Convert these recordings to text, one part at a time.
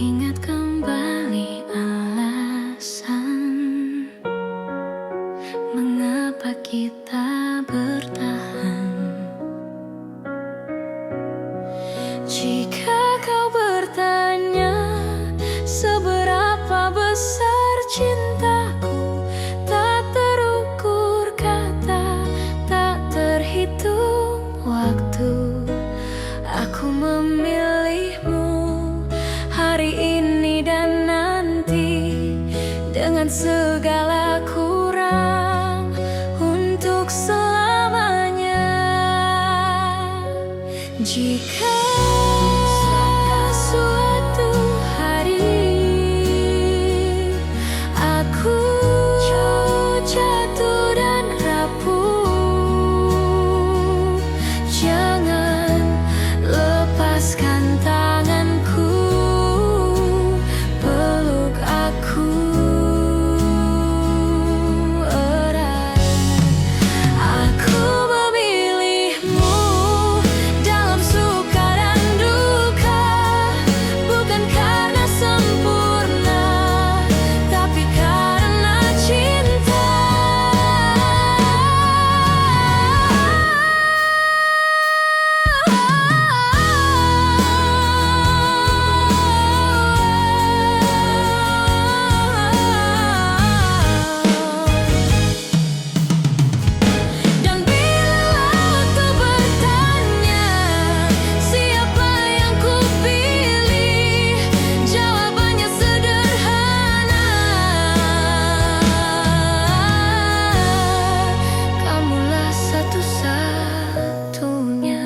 Ingat kembali alasan mengapa kita bertahan. Jika kau bertanya seberapa besar cintaku, tak terukur kata, tak terhitung waktu. Aku memilihmu hari ini dan nanti, dengan segala kurang untuk selamanya. Jika suatu hari aku jatuh dan rapuh, jangan lepaskan tanganku, peluk aku erat. Aku memilihmu dalam suka dan duka, bukan karena sempurna, tapi karena cinta. Dan bila kau bertanya siapa yang kupilih, jawabannya sederhana: kamulah satu-satunya.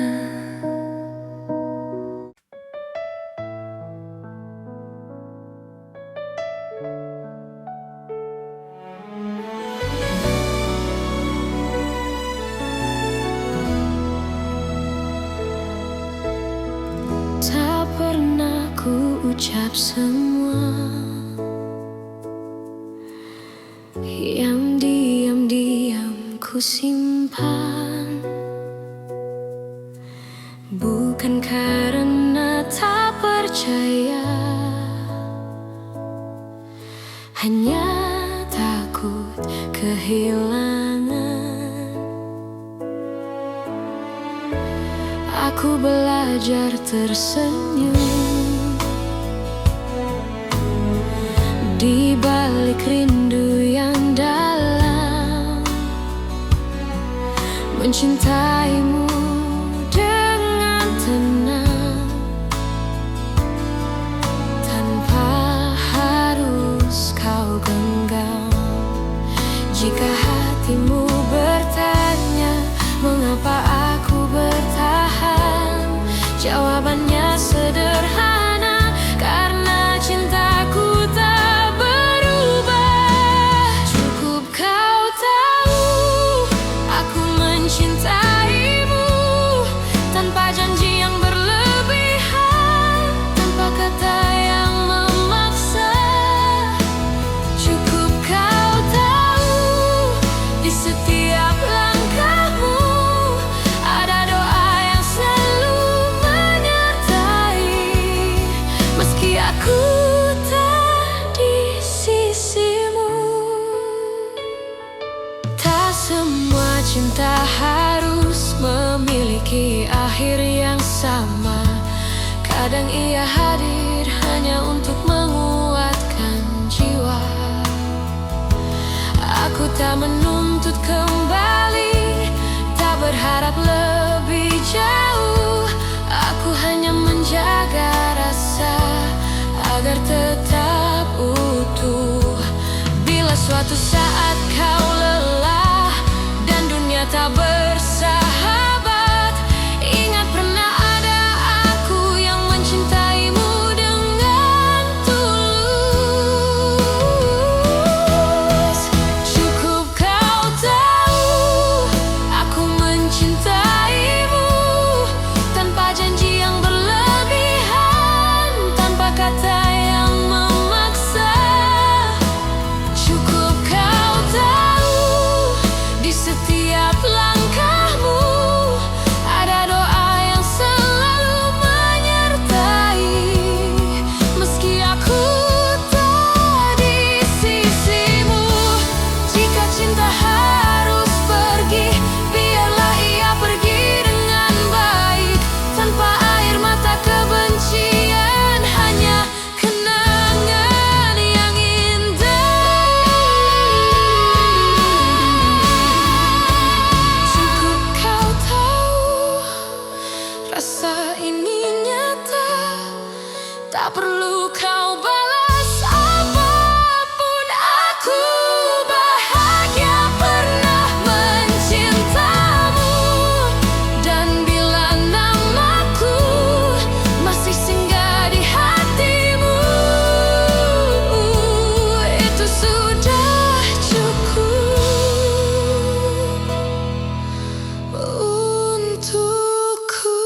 Tak pernah ku ucap semua yang diam-diam ku simpan, bukan karena tak percaya, hanya takut kehilangan. Aku belajar tersenyum di balik rindu yang dalam, mencintaimu dengan tenang, tanpa harus kau genggam. Jika hatimu bertanya mengapa aku bertahan, jawabannya sederhana: karena cintaku tak berubah. Cukup kau tahu aku mencintaimu, tanpa janji yang berlebihan, tanpa kata yang memaksa. Cukup kau tahu di setiap langkahmu ada doa yang selalu menyertai, meski aku tak di sisimu. Tak semua cinta harus memiliki akhir yang sama. Kadang ia hadir hanya untuk menguatkan jiwa. Aku tak menuntut kembali, tak berharap lebih jauh. Aku hanya menjaga rasa agar tetap utuh. Bila suatu saat kau lelah dan dunia tak bersahabat, ingat pernah ada aku yang mencintaimu dengan tulus. Cukup kau tahu aku mencintaimu, tanpa janji yang berlebihan, tanpa kata yang memaksa. Cukup kau tahu rasa ini nyata, tak perlu kau balas apapun. Aku bahagia pernah mencintamu, dan bila namaku masih singgah di hatimu, itu sudah cukup untukku.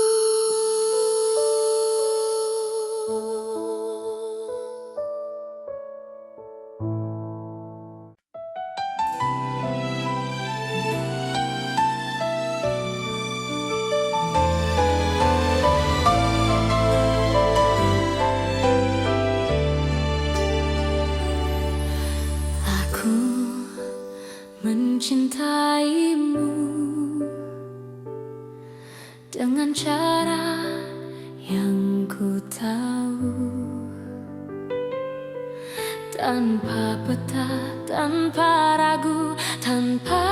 Aku mencintaimu dengan cara yang ku tahu, tanpa peta, tanpa ragu, tanpa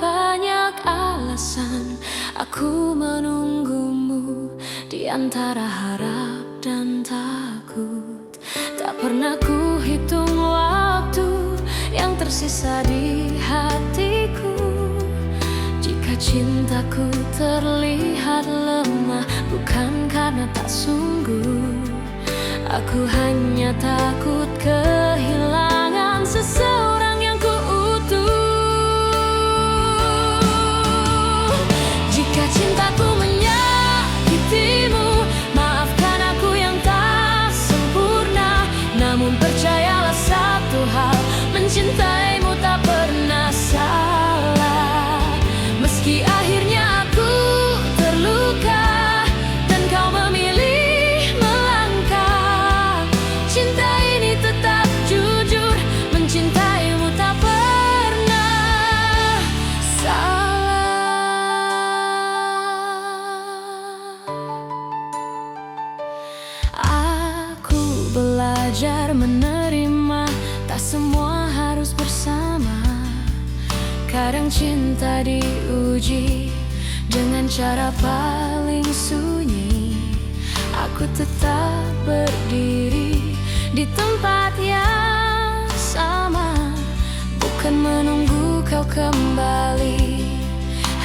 banyak alasan. Aku menunggumu di antara harap dan takut. Tak pernah ku hitung waktu yang tersisa di hatiku. Jika cintaku terlihat lemah, bukan karena tak sungguh. Aku hanya takut kehilangan seseorang yang ku utuh. Jika cintaku menyakitimu, maafkan aku yang tak sempurna. Namun percayalah satu hal, mencintaimu tak pernah salah. Meski akhirnya aku terluka dan kau memilih melangkah, cinta ini tetap jujur, mencintaimu tak pernah salah. Aku belajar menerima, tak semua harus bersama. Kadang cinta diuji dengan cara paling sunyi. Aku tetap berdiri di tempat yang sama, bukan menunggu kau kembali,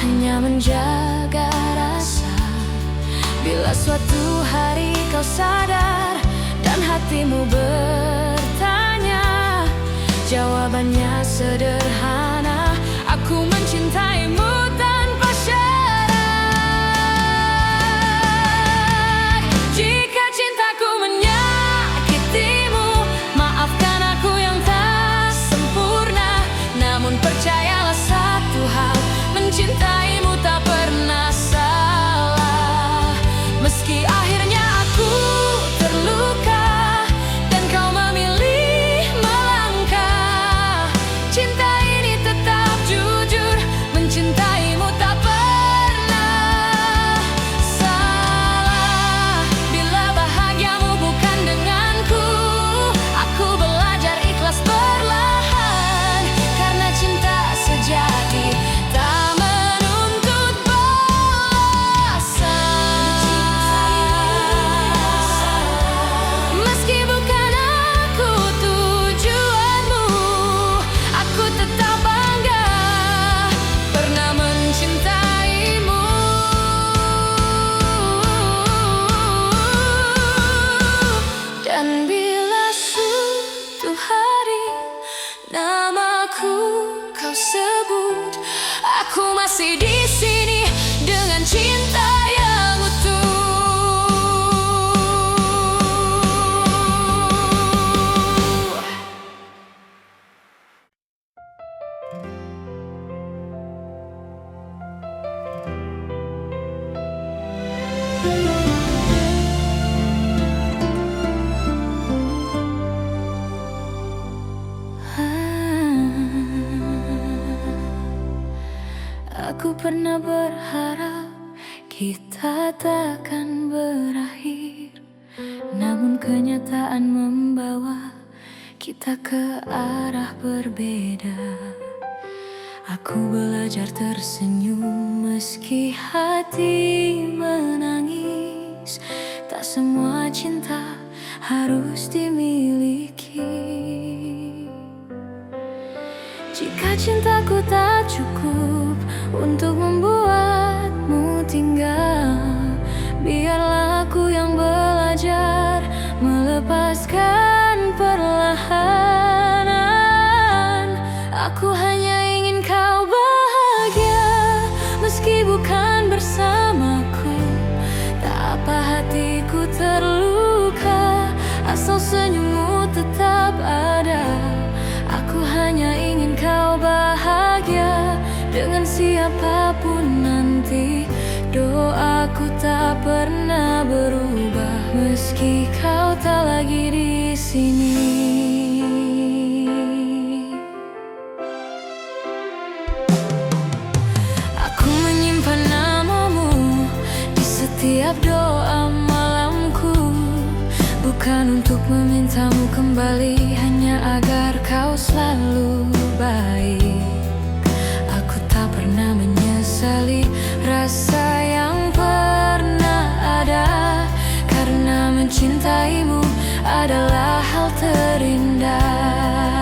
hanya menjaga rasa. Bila suatu hari kau sadar dan hatimu bertanya, jawabannya sederhana: aku mencintaimu tanpa syarat. Jika cintaku menyakitimu, maafkan aku yang tak sempurna. Namun percayalah satu hal, mencintaimu tak pernah salah. Meski akhirnya aku terluka dan kau memilih melangkah, cinta ini tetap jujur, mencintaimu tak pernah salah. Bila bahagiamu bukan denganku, aku belajar ikhlas perlahan, karena cinta sejati tak menuntut balasan. Meski bukan aku tujuanmu, aku tetap bangga pernah mencintaimu. Dan bila suatu hari namaku kau sebut, aku masih di sini dengan cinta yang utuh. Aku pernah berharap kita takkan berakhir, namun kenyataan membawa kita ke arah berbeda. Aku belajar tersenyum meski hati menangis. semua cinta harus dimiliki. Jika cintaku tak cukup untuk membuatmu tinggal, biarlah aku yang belajar melepaskan perlahan. Aku hanya ingin kau bahagia, meski bukan bersamaku. Tak apa hatiku terluka, asal senyummu tetap ada. Aku hanya ingin kau bahagia dengan siapapun nanti. Doaku tak pernah berubah, meski kau tak lagi di sini. Aku menyimpan namamu di setiap doa malamku, bukan untuk memintamu kembali, hanya agar kau selalu baik. Aku tak pernah menyesali rasa yang pernah ada, karena mencintaimu adalah hal terindah.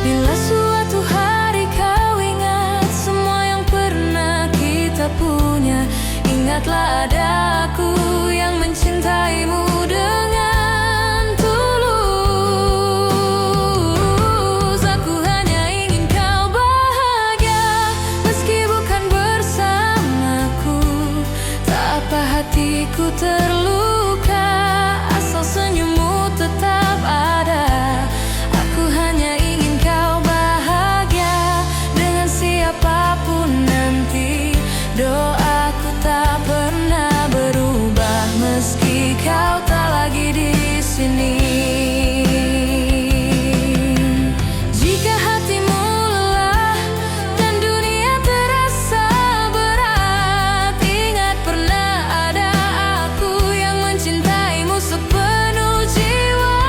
Bila suatu hari kau ingat semua yang pernah kita punya, ingatlah ada aku yang mencintaimu dengan tulus. Aku hanya ingin kau bahagia, meski bukan bersamaku. Tak apa hatiku terluka, asal senyummu tetap ada. Aku hanya ingin kau bahagia dengan siapapun nanti. Doaku tak pernah berubah, meski kau tak lagi di sini. Jika hatimu lelah dan dunia terasa berat, ingat pernah ada aku yang mencintaimu sepenuh jiwa.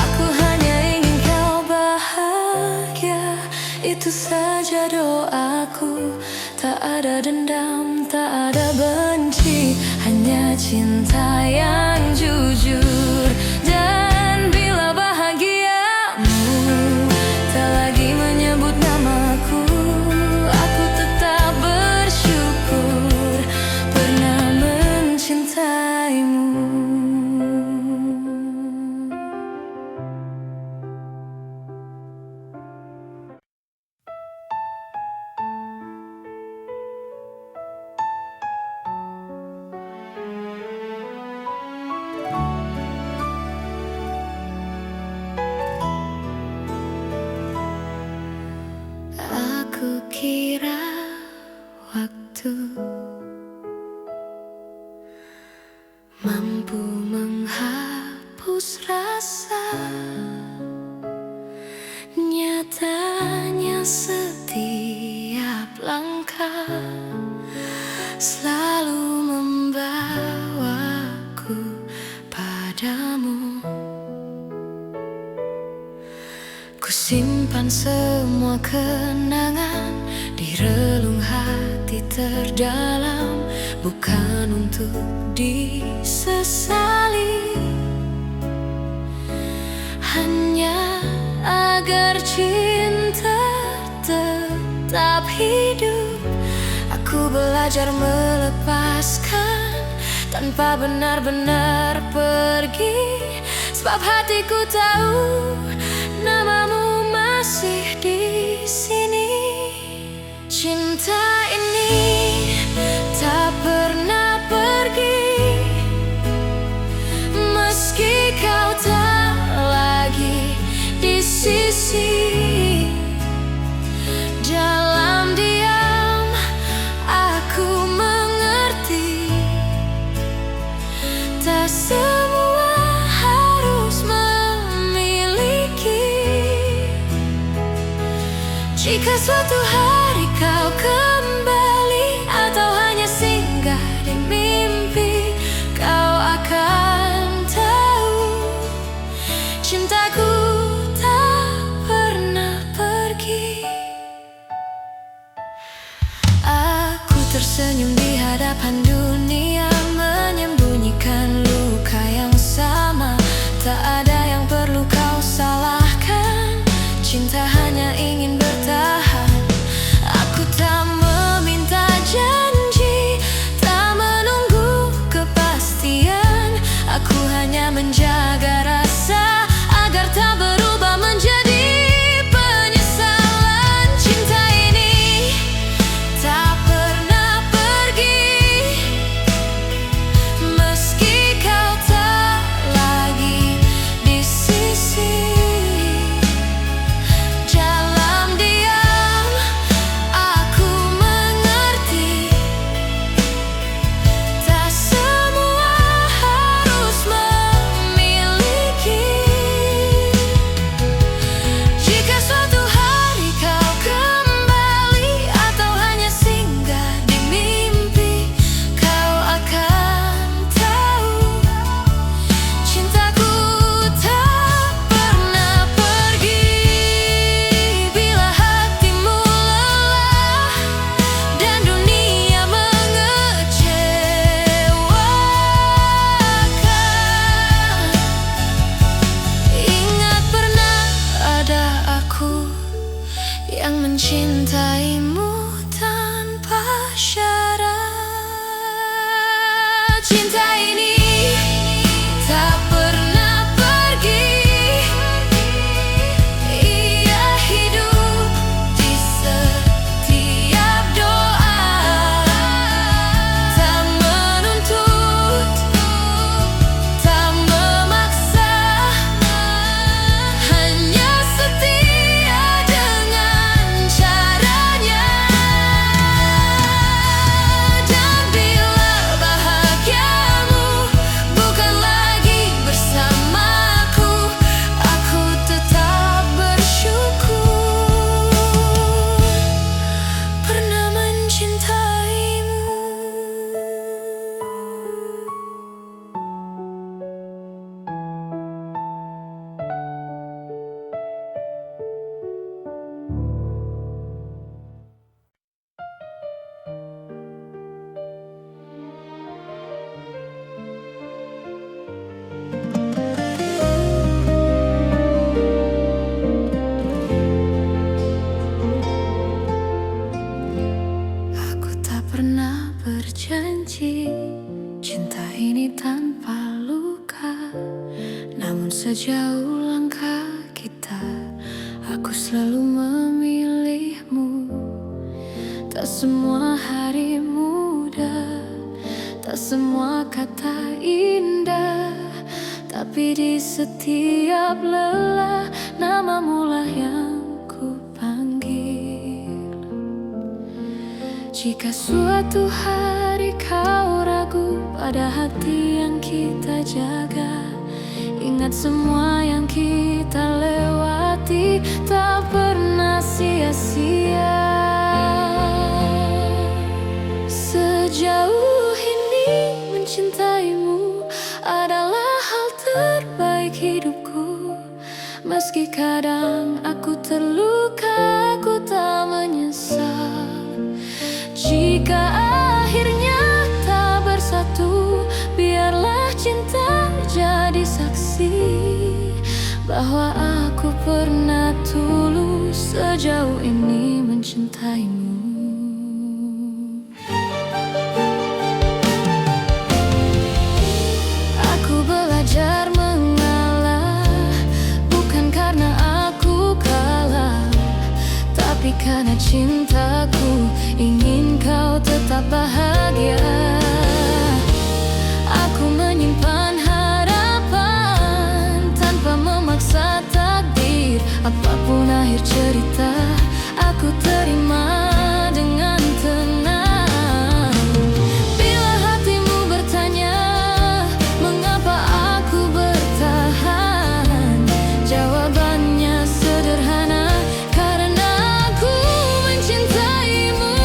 Aku hanya ingin kau bahagia, itu saja doaku. Tak ada dendam, tak ada benci, hanya cinta yang jujur. Dan bila bahagiamu tak lagi menyebut namaku, aku tetap bersyukur pernah mencintaimu. Aku kira waktu mampu menghapus rasa, nyatanya setiap langkah selalu membawaku padamu. Ku simpan semua kenangan di relung hati terdalam, bukan untuk disesali, hanya agar cinta tetap hidup. Aku belajar melepaskan tanpa benar-benar pergi, sebab hatiku tahu namamu masih di sini. Cinta ini tak pernah pergi, meski kau tak lagi di sisi. Dalam diam aku mengerti, tak semua harus memiliki. Jika suatu hari kau kembali atau hanya singgah di mimpi, kau akan tahu cintaku tak pernah pergi. Aku tersenyum di hadapan dunia, menyembunyikan luka yang sama. Tak ada yang perlu kau salahkan, cinta hanya ingin bertahan. Aku tak meminta janji, tak menunggu kepastian. Aku hanya menjaga rasa agar tak berubah menjadi penyesalan. Cinta ini tak pernah pergi, meski kau tak lagi di sisi. Dalam diam aku mengerti, tak semua harus memiliki. Jika suatu hari kau kembali atau hanya singgah di mimpi, kau akan tahu cintaku tak pernah pergi. Bila hatimu lelah dan dunia mengecewakan, ingat pernah ada aku yang mencintaimu tanpa syarat. Cinta ini tak pernah pergi, ia hidup di setiap doa. Tak menuntut, tak memaksa, hanya setia dengan caranya. Dan bila bahagiamu bukan lagi bersamaku, aku tetap bersyukur pernah mencintaimu. Aku tak pernah berjanji cinta ini tanpa luka, namun sejauh langkah kita, aku selalu memilihmu. Tak semua hari mudah, tak semua kata indah, tapi di setiap lelah namamu lah yang ku panggil. Jika suatu hari kau ragu pada hati yang kita jaga, ingat semua yang kita lewati tak pernah sia-sia. Sejauh ini mencintaimu adalah hal terbaik hidupku. Meski kadang aku terluka, aku tak menyesal. Jika akhirnya tak bersatu, biarlah cinta jadi saksi bahwa aku pernah tulus sejauh ini mencintaimu. Aku belajar mengalah, bukan karena aku kalah, tapi karena cintaku ingin kau tetap bahagia. Aku menyimpan harapan tanpa memaksa takdir. Apapun akhir cerita, aku terima dengan tenang. Bila hatimu bertanya mengapa aku bertahan, jawabannya sederhana, karena aku mencintaimu.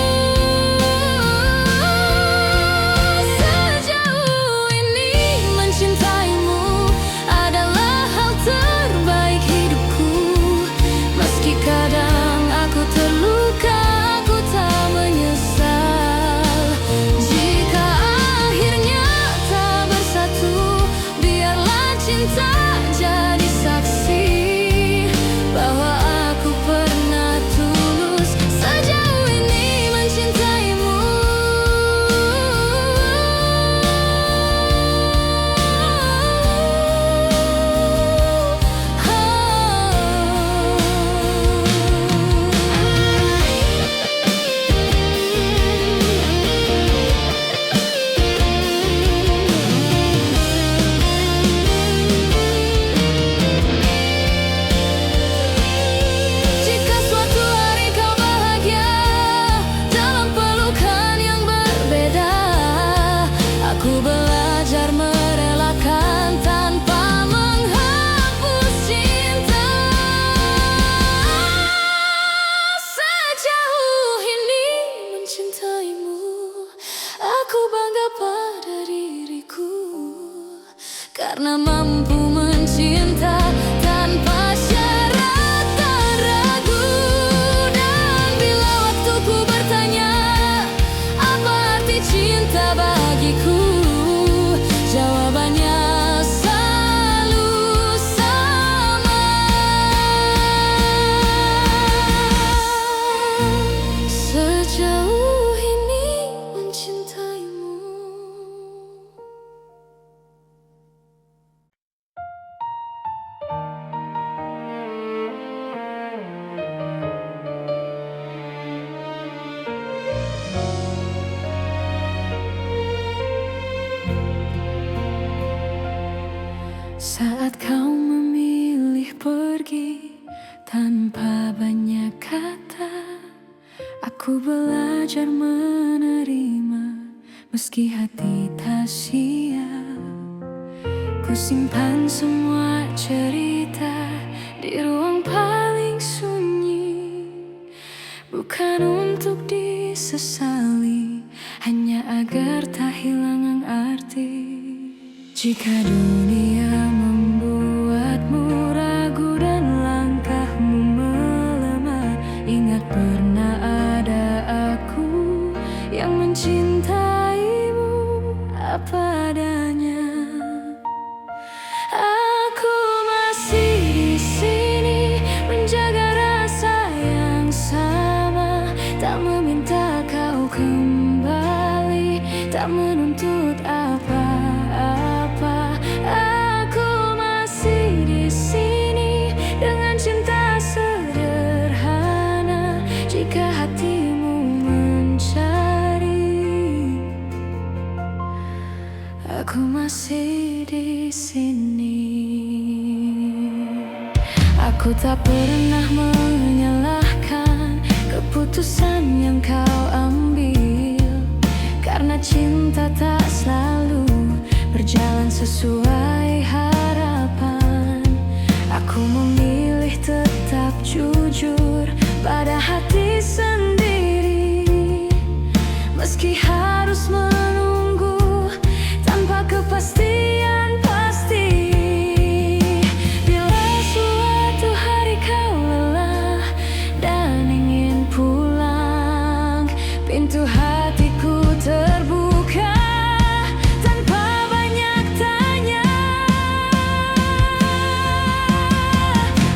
Aku bangga pada diriku karena mampu mencinta tanpa syarat dan ragu. Dan bila waktuku bertanya apa arti cinta bagiku, jawabannya selalu sama. Sejauh ini mencintaimu. Saat kau memilih pergi tanpa banyak kata, aku belajar menerima meski hati tak siap. Ku simpan semua cerita di ruang paling sunyi, bukan untuk disesali, hanya agar tak hilang arti. Jika dunia membuatmu ragu dan langkahmu melemah, ingat pernah ada aku yang mencintaimu apa adanya. Aku masih di sini menjaga rasa yang sama, tak meminta kau kembali, tak menuntut apa-apa. Aku masih di sini dengan cinta sederhana. Jika hatimu mencari, aku masih di sini. Aku tak pernah menyalahkan keputusan yang kau ambil, karena cinta tak selalu berjalan sesuai harapan. Aku memilih tetap jujur pada hati sendiri, meski harus menunggu tanpa kepastian pasti. Bila suatu hari kau lelah dan ingin pulang, pintu hatiku terbuka tanpa banyak tanya.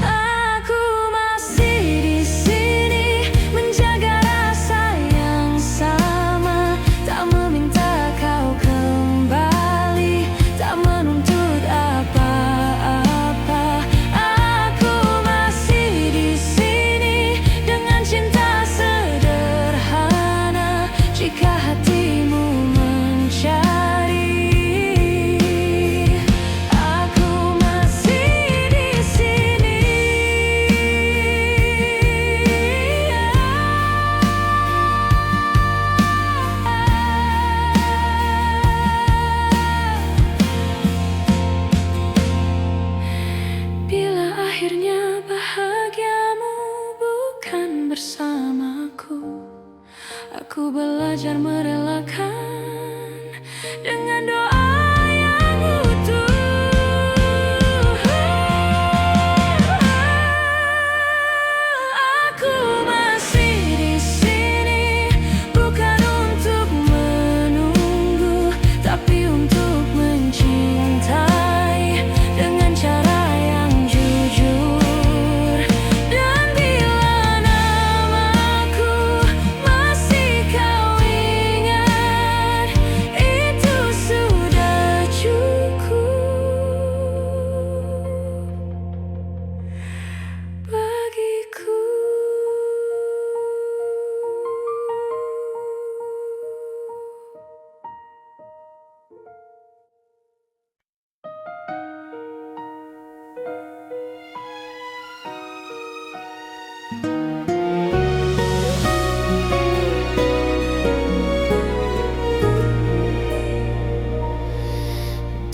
Aku masih di sini menjaga rasa yang sama, tak meminta kau kembali, tak menuntut apa-apa. Aku masih di sini dengan cinta sederhana. Jika hatimu mencari, aku masih di sini. Bila akhirnya bahagiamu bukan bersamaku, aku belajar merelakan dengan doa yang utuh. Aku masih di sini bukan untuk menunggu, tapi untuk mencintai dengan cara yang jujur. Dan bila namaku masih kau ingat, itu sudah cukup bagiku.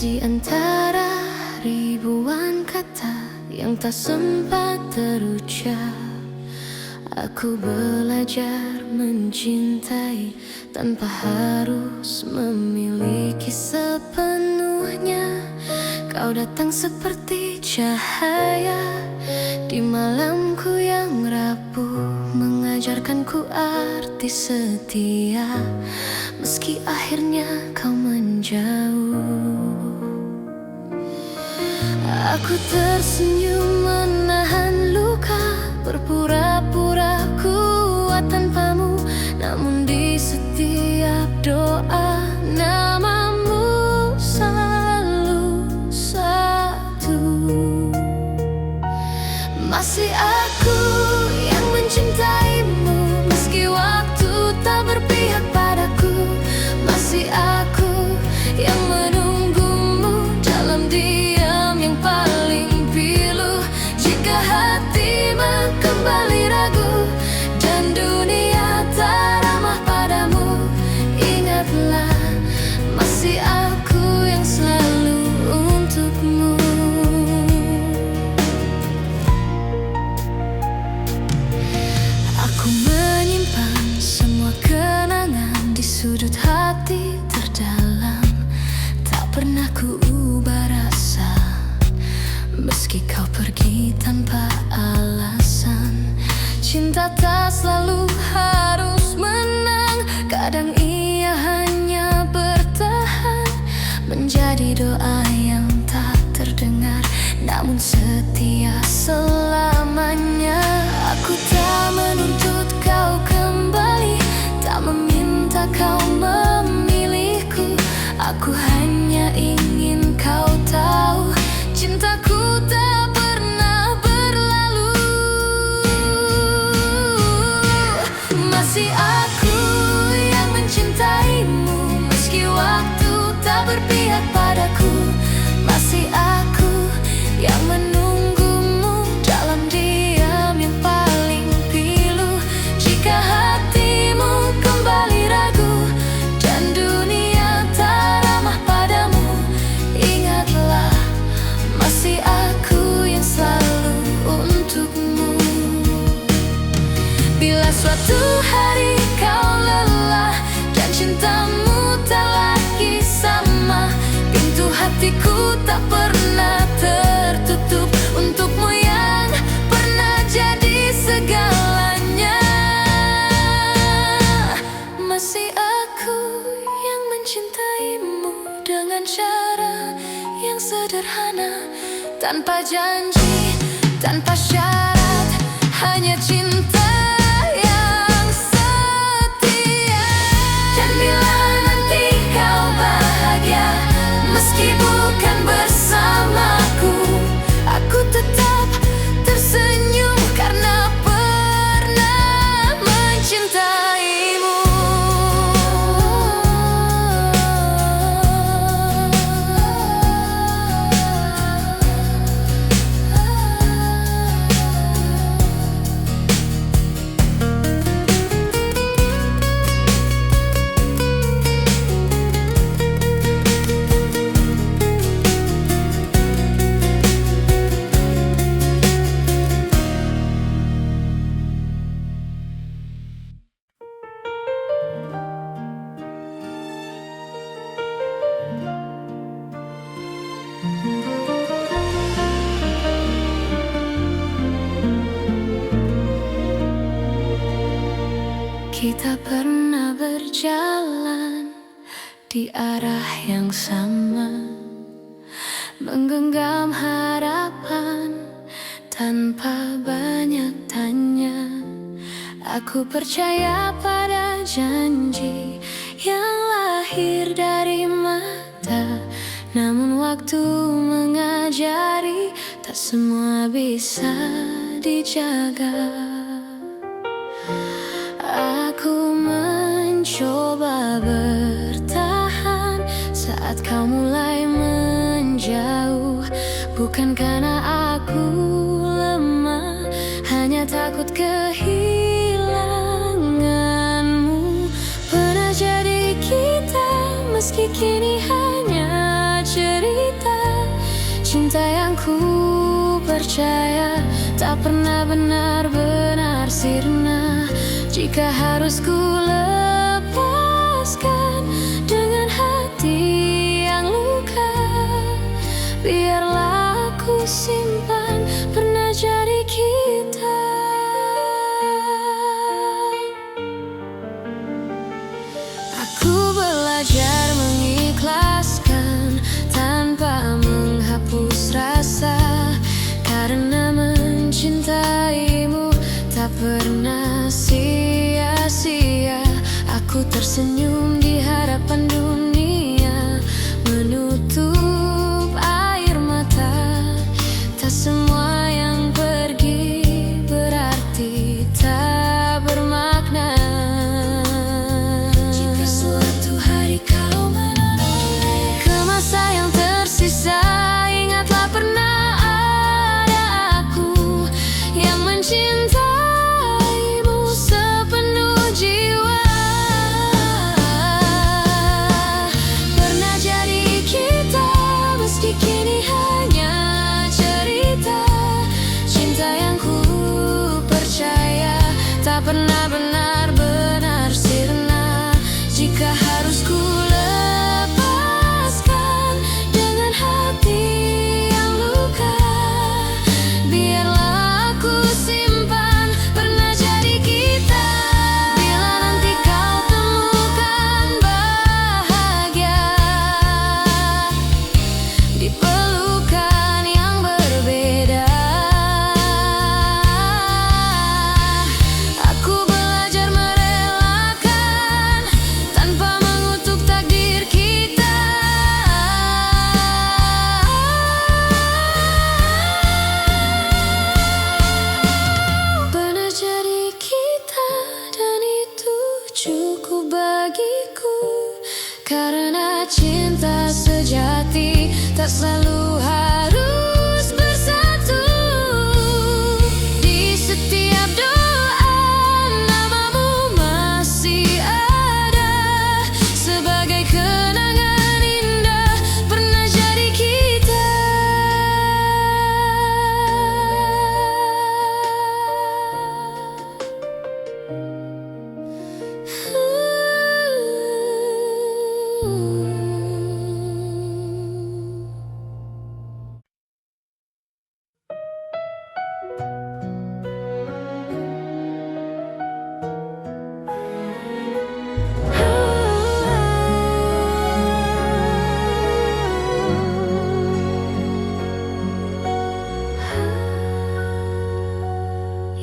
Di antara ribuan kata yang tak sempat terucap, Aku belajar mencintai tanpa harus memiliki sepenuhnya. Kau datang seperti cahaya di malamku yang rapuh, mengajarkanku arti setia, meski akhirnya kau menjauh. Aku tersenyum menahan luka, berpura-pura kuat tanpamu, namun di setiap doa namamu selalu satu. Masih aku yang mencintaimu, meski waktu tak berpihak padaku. Masih aku yang menunggumu dalam diam yang paling pilu. Jika hatimu kembali ragu dan dunia tak ramah padamu, ingatlah masih aku yang selalu untukmu. Aku menyimpan semua kenangan di sudut hati terdalam. Tak pernah ku ubah rasa, meski kau pergi tanpa alasan. Cinta tak selalu harus menang, kadang ia hanya bertahan, menjadi doa yang tak terdengar, namun setia selamanya. Aku tak menuntut kau kembali, tak meminta kau memilihku. Aku hanya ingin kau tahu, cintaku tak pernah berlalu. Masih aku yang mencintaimu, meski waktu tak berpihak padaku. Masih aku yang menunggumu dalam diam yang paling pilu. Jika hatimu kembali ragu dan dunia tak ramah padamu, ingatlah masih aku yang selalu untukmu. Bila suatu hari kau lelah dan cintamu tak lagi sama, pintu hatiku tak pernah tertutup untukmu yang pernah jadi segalanya. Masih aku yang mencintaimu dengan cara yang sederhana, tanpa janji, tanpa syarat, hanya cinta yang setia. Dan bila nanti kau bahagia, meski bukan bersamaku, aku tetap tersenyum karena pernah mencintaimu. Kita pernah berjalan di arah yang sama, menggenggam harapan tanpa banyak tanya. Aku percaya pada janji yang lahir dari mata, namun waktu mengajari tak semua bisa dijaga. Aku mencoba bertahan saat kau mulai menjauh, bukan karena aku lemah, hanya takut kehilanganmu. Pernah jadi kita, meski kini hanya cerita. Cinta yang ku percaya tak pernah benar-benar sirna. Jika harus ku lepaskan dengan hati yang luka, biarlah aku simpan pernah jadi kita. Aku belajar mengikhlaskan tanpa menghapus rasa, karena mencintaimu tak pernah sia-sia. Aku tersenyum di hadapan dunia, menutup air mata. Tak semua yang pergi berarti tak bermakna. Jika suatu hari kau menoleh ke masa yang tersisa, ingatlah pernah ada aku yang mencintaimu sepenuh jiwa. Pernah jadi kita meski kini hanya cerita. Cinta yang ku percaya tak pernah benar-benar sirna. Jika harus ku lepaskan dengan hati yang luka, biarlah aku simpan pernah jadi kita. Bila nanti kau temukan bahagia di pelukan yang berbeda, aku belajar merelakan tanpa mengutuk takdir kita. Pernah jadi kita dan itu cukup bagiku, karena cinta sejati tak selalu harus bersatu. Di setiap doa namamu masih ada sebagai kenangan indah pernah jadi kita.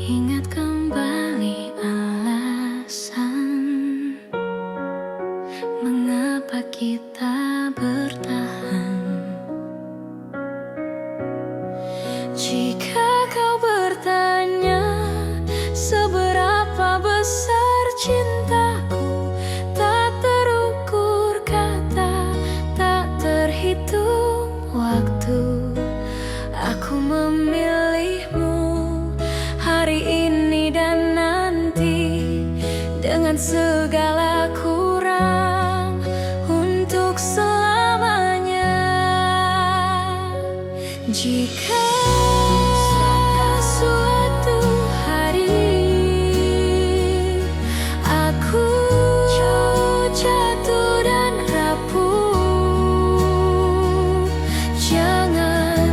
Ingat kembali alasan mengapa kita bertahan. Jika kau bertanya seberapa besar cintaku, tak terukur kata, tak terhitung waktu. Aku memilihmu hari ini dan nanti dengan segala kurang untuk selamanya. Jika suatu hari aku jatuh dan rapuh, jangan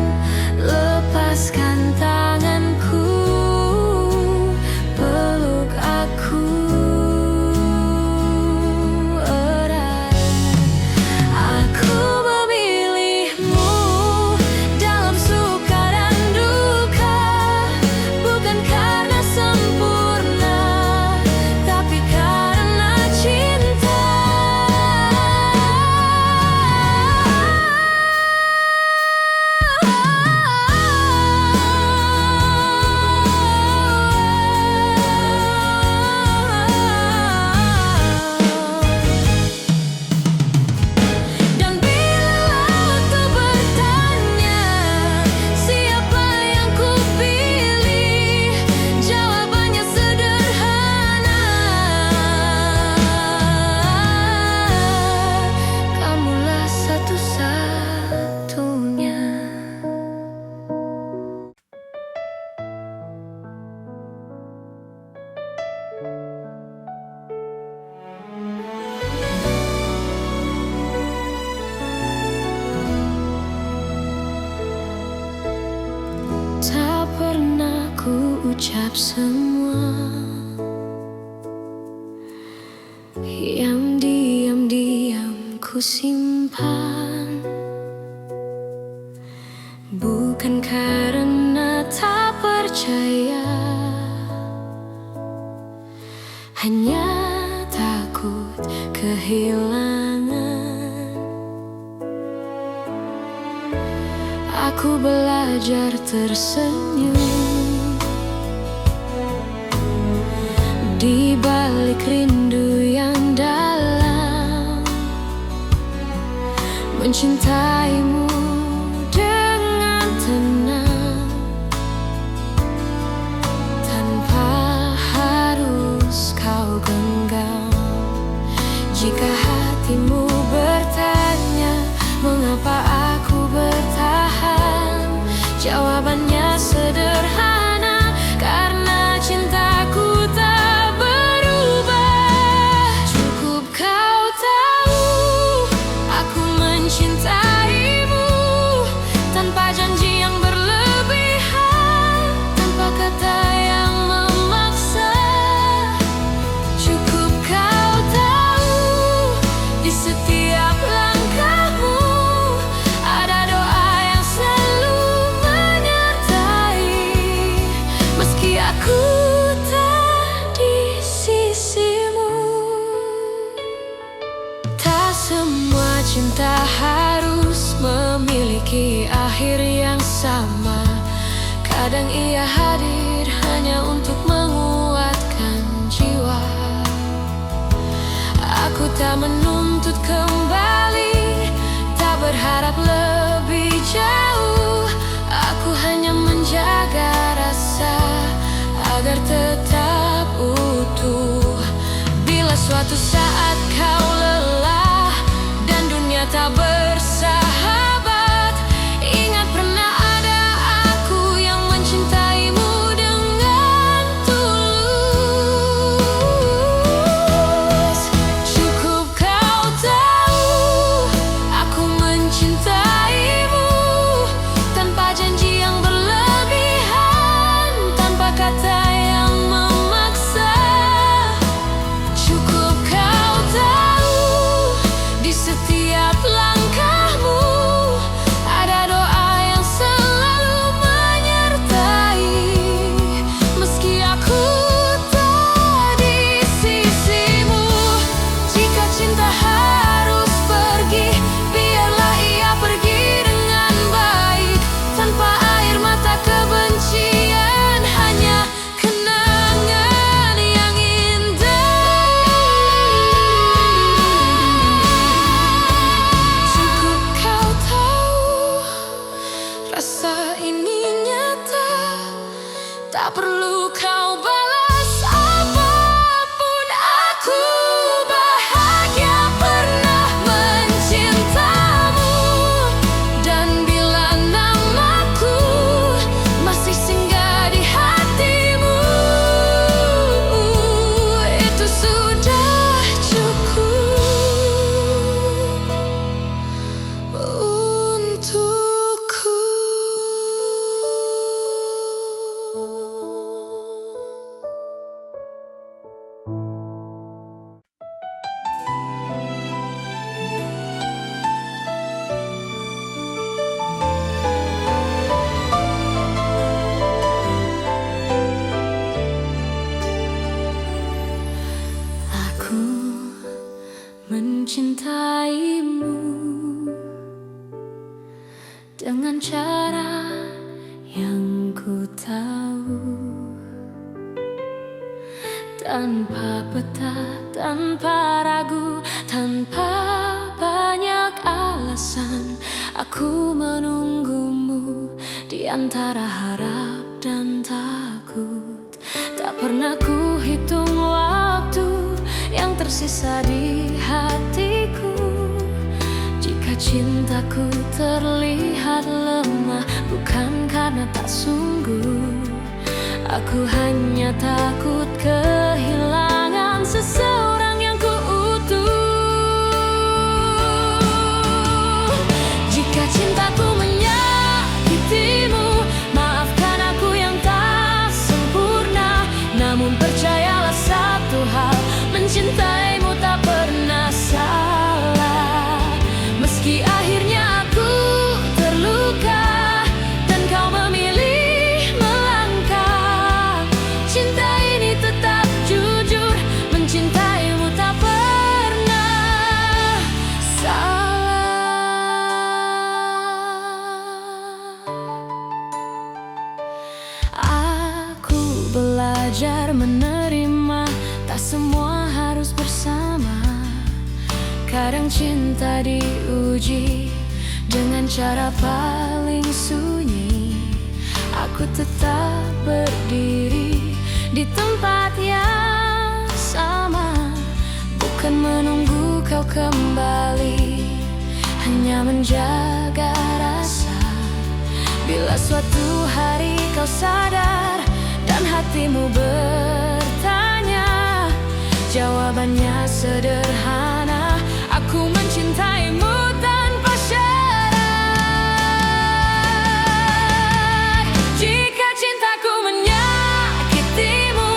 lepaskan tanganku, peluk aku erat. Aku memilihmu dalam suka semua yang diam-diam ku simpan, bukan karena tak percaya, hanya takut kehilangan. Aku belajar tersenyum di balik rindu yang dalam, mencintaimu dengan tenang, tanpa harus kau genggam. Jika hatimu bertanya mengapa aku bertahan, jawabannya sederhana, karena cintaku tak berubah. Cukup kau tahu aku mencintaimu, tanpa janji yang berlebihan, tanpa kata yang memaksa. Cukup kau tahu di setiap langkahmu ada doa yang selalu menyertai, meski aku tak di sisimu. Tak semua cinta harus memiliki akhir yang sama. Kadang ia hadir hanya untuk menguatkan jiwa. Aku tak menuntut kembali, tak berharap lebih jauh. Aku hanya menjaga rasa agar tetap utuh. Bila suatu saat kau lelah dan dunia tak bersahabat, ingat pernah ada aku yang mencintaimu dengan tulus. Cukup kau tahu aku mencintaimu, tanpa janji yang berlebihan, tanpa kata yang memaksa. Cukup kau tahu di setiap langkahmu ada doa yang selalu menyertai, meski aku tak di sisimu. Jika cinta harus pergi, biarlah ia pergi dengan baik, tanpa air mata kebencian, hanya kenangan yang indah. Cukup kau tahu rasa ini nyata, tak perlu kau balas apapun. Aku bahagia pernah mencintamu, dan bila namaku masih singgah di hatimu, itu sudah cukup untukku. Aku mencintaimu dengan cara yang ku tahu, tanpa peta, tanpa ragu, tanpa banyak alasan. Aku menunggumu di antara harap dan takut. Tak pernah ku hitung waktu yang tersisa di hatiku. Jika cintaku terlihat lemah, bukan karena tak sungguh. Aku hanya takut kehilangan seseorang yang ku utuh. Jika cintaku menyakitimu, maafkan aku yang tak sempurna. Kadang cinta diuji dengan cara paling sunyi. Aku tetap berdiri di tempat yang sama, bukan menunggu kau kembali, hanya menjaga rasa. Bila suatu hari kau sadar dan hatimu bertanya, jawabannya sederhana: aku mencintaimu tanpa syarat. Jika cintaku menyakitimu,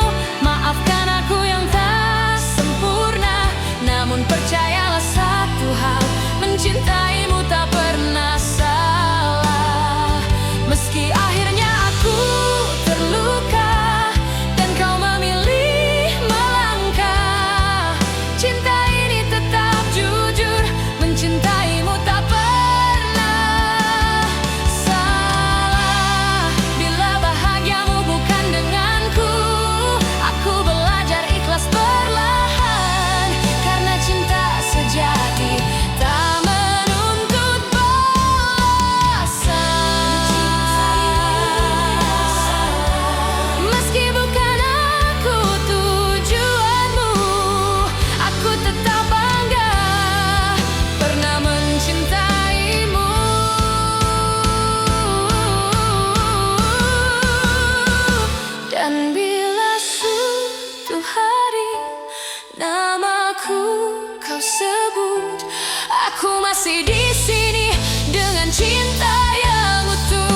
maafkan aku yang tak sempurna. Namun percayalah satu hal, mencintaimu tak pernah salah. Meski akhirnya aku terluka dan kau memilih melangkah, cinta ini tetap jujur, mencintaimu tak pernah salah. Bila bahagiamu bukan denganku, aku belajar ikhlas perlahan, karena cinta sejati tak menuntut balasan. Meski bukan aku tujuanmu, aku tetap bangga pernah mencintaimu. Dan bila suatu hari namaku kau sebut, aku masih di sini dengan cinta yang utuh.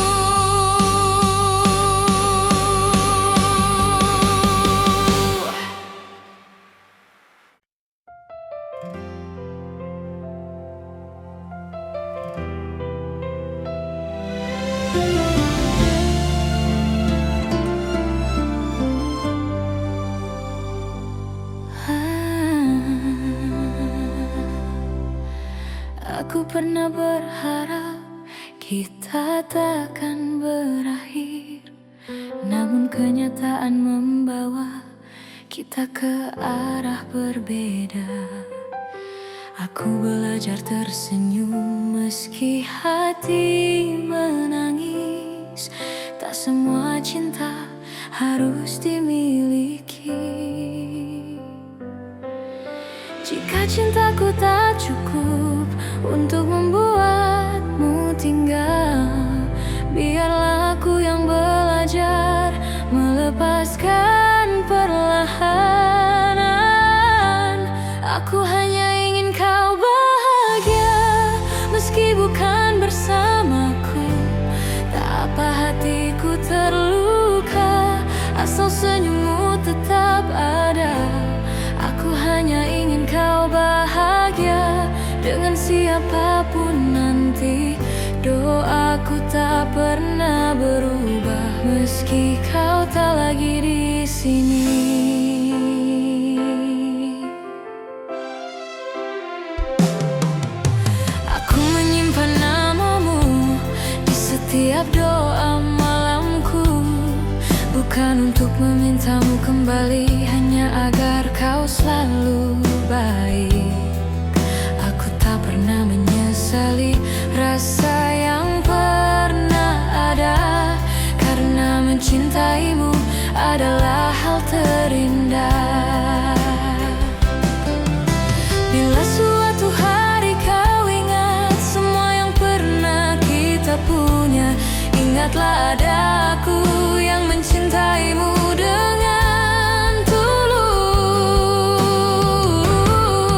Aku pernah berharap kita takkan berakhir, namun kenyataan membawa kita ke arah berbeda. Aku belajar tersenyum meski hati menangis. Tak semua cinta harus dimiliki. Jika cintaku tak cukup untuk membuatmu tinggal, biarlah aku yang belajar melepaskan perlahan. Aku hanya ingin kau bahagia, meski bukan bersamaku. Tak apa hatiku terluka, asal senyummu tetap ada. Aku hanya ingin kau bahagia dengan siapapun nanti. Doaku tak pernah berubah meski kau tak lagi di sini. Aku menyimpan namamu di setiap doa malamku, bukan untuk memintamu kembali, hanya agar kau selalu baik. Aku tak pernah menyesali rasa yang pernah ada, karena mencintaimu adalah hal terindah. Bila suatu hari kau ingat semua yang pernah kita punya, ingatlah ada aku yang mencintaimu dengan tulus.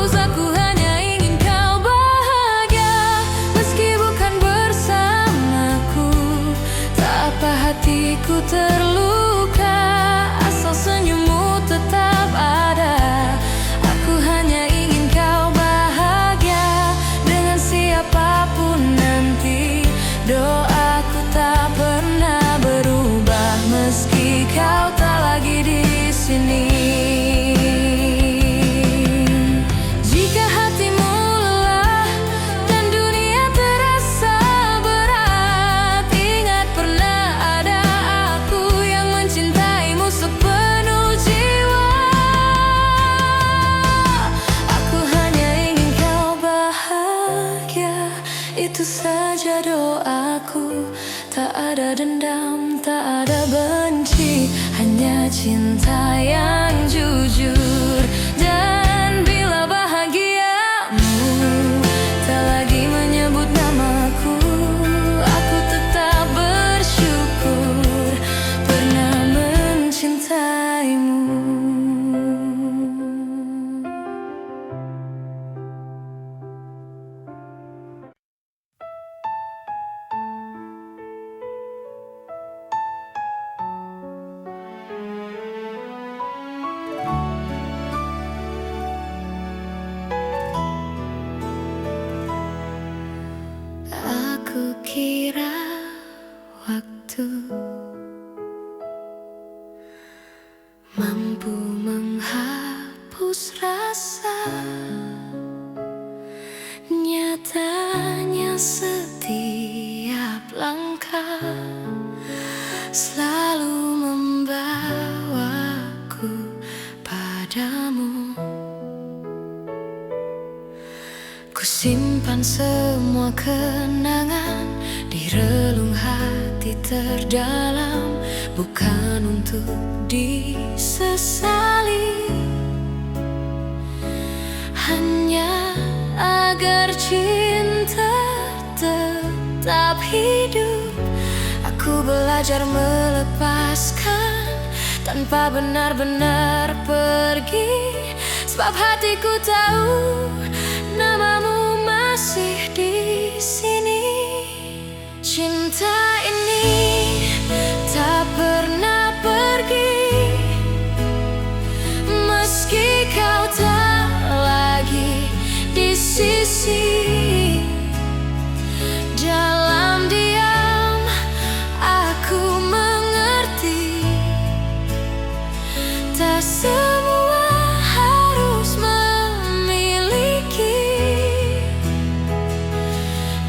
Aku hanya ingin kau bahagia meski bukan bersamaku. Tak apa hatiku terluka, asal senyummu tetap ada. Aku hanya ingin kau bahagia dengan siapapun nanti. Doaku tak pernah berubah meski kau tak lagi di sini. Jika hatimu lelah dan dunia terasa berat, ingat pernah ada aku itu saja doaku. Tak ada dendam, tak ada benci, hanya cinta yang jujur. Dan bila bahagiamu tak lagi menyebut namaku, aku tetap bersyukur pernah mencintaimu. Aku kira waktu mampu menghapus rasa, nyatanya setiap langkah selalu membawaku padamu. Ku simpan semua kenangan di relung hati terdalam, bukan untuk disesali, hanya agar cinta tetap hidup. Aku belajar melepaskan tanpa benar-benar pergi, sebab hatiku tahu namamu masih di sini. Cinta ini tak pernah pergi, meski kau tak lagi di sisi. Dalam diam aku mengerti, tak semua harus memiliki.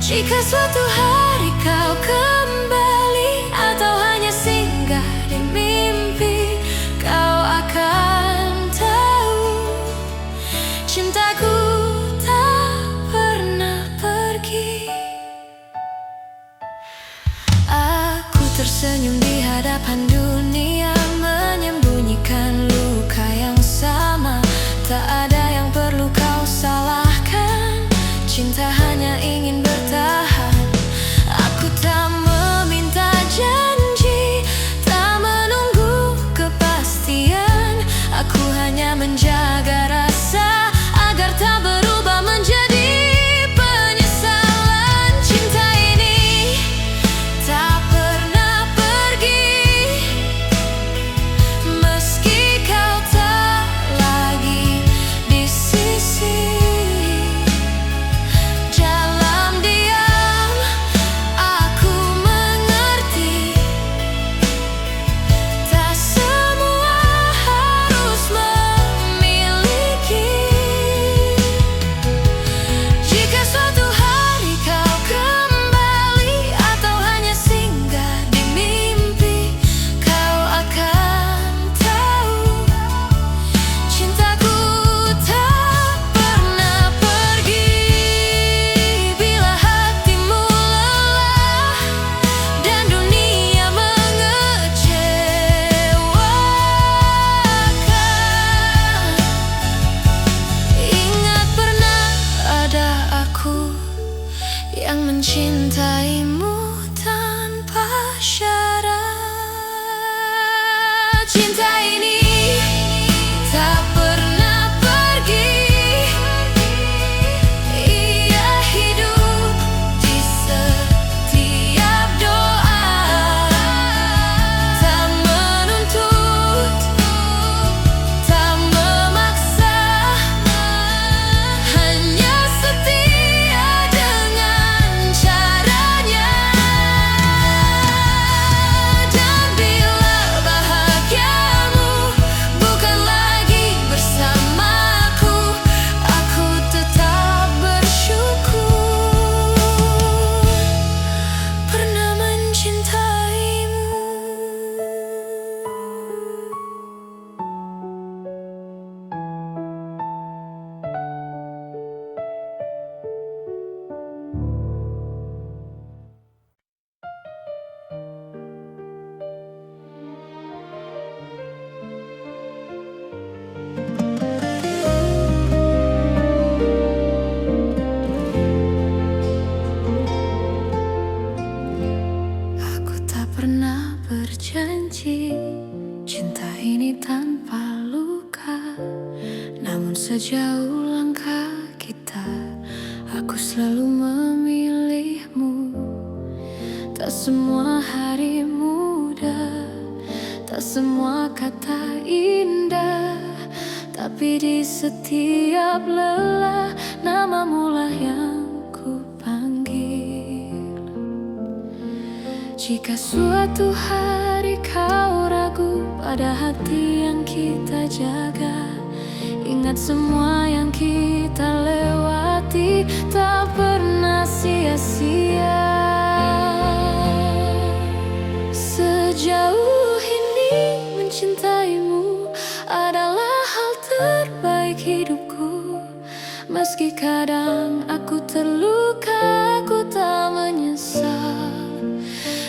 Jika suatu hari kau kembali atau hanya singgah di mimpi, kau akan tahu cintaku tak pernah pergi. Aku tersenyum di hadapan dunia, menyembunyikan luka yang sama. Tak ada yang perlu kau salahkan, cinta hanya ingin bertahan. Aku tak meminta janji, tak menunggu kepastian. Aku hanya menjaga rasa agar tak berubah menjadi penyesalan. Cinta ini tak pernah pergi, meski kau tak lagi di sisi. Dalam diam aku mengerti, tak semua harus memiliki. Jika suatu hari kau kembali atau hanya singgah di mimpi, kau akan tahu cintaku tak pernah pergi. Bila hatimu lelah dan dunia mengecewakan, ingat pernah ada aku yang mencintaimu tanpa syarat. Cinta ini tak pernah pergi, ia hidup di setiap doa. Tak menuntut, tak memaksa, hanya setia dengan caranya. Sejauh langkah kita, aku selalu memilihmu. Tak semua hari mudah, tak semua kata indah, tapi di setiap lelah namamu lah yang ku panggil. Jika suatu hari kau ragu pada hati yang kita jaga, ingat semua yang kita lewati tak pernah sia-sia. Sejauh ini mencintaimu adalah hal terbaik hidupku. Meski kadang aku terluka, aku tak menyesal.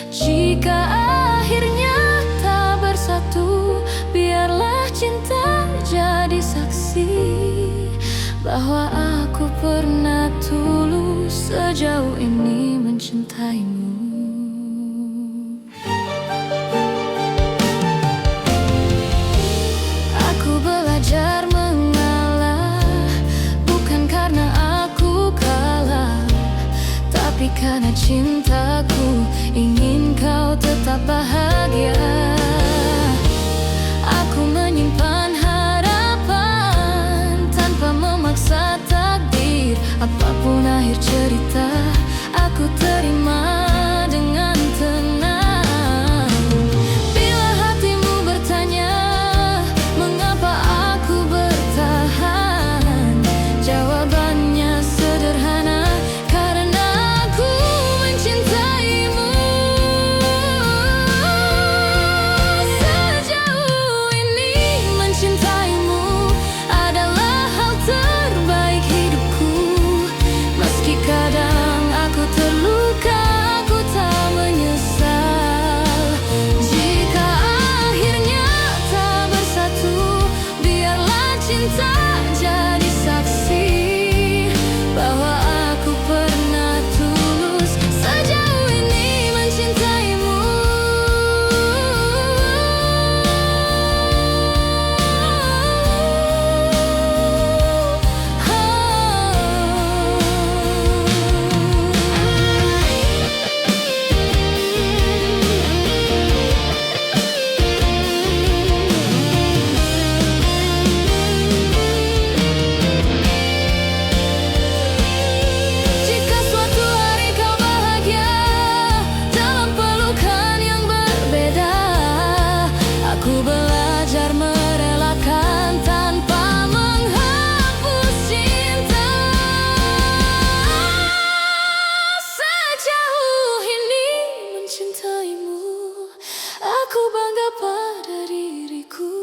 Jika akhirnya tak bersatu, biarlah cinta jadi saksi bahwa aku pernah tulus sejauh ini mencintaimu. Aku belajar mengalah, bukan karena aku kalah, tapi karena cintaku ingin kau tetap bahagia. Aku menyimpan harapan tanpa memaksa takdir. Apapun akhir cerita, aku terima dengan tenang. Bila hatimu bertanya mengapa aku bertahan, jawabannya sederhana, karena aku mencintaimu. Sejauh ini mencintaimu adalah hal terbaik hidupku. Meski kadang aku terluka, aku tak menyesal. Jika akhirnya tak bersatu, biarlah cinta jadi saksi bahwa aku pernah tulus sejauh ini mencintaimu. Jika suatu hari kau bahagia dalam pelukan yang berbeda, aku belajar merelakan tanpa menghapus cinta. Sejauh ini mencintaimu, aku bangga pada diriku,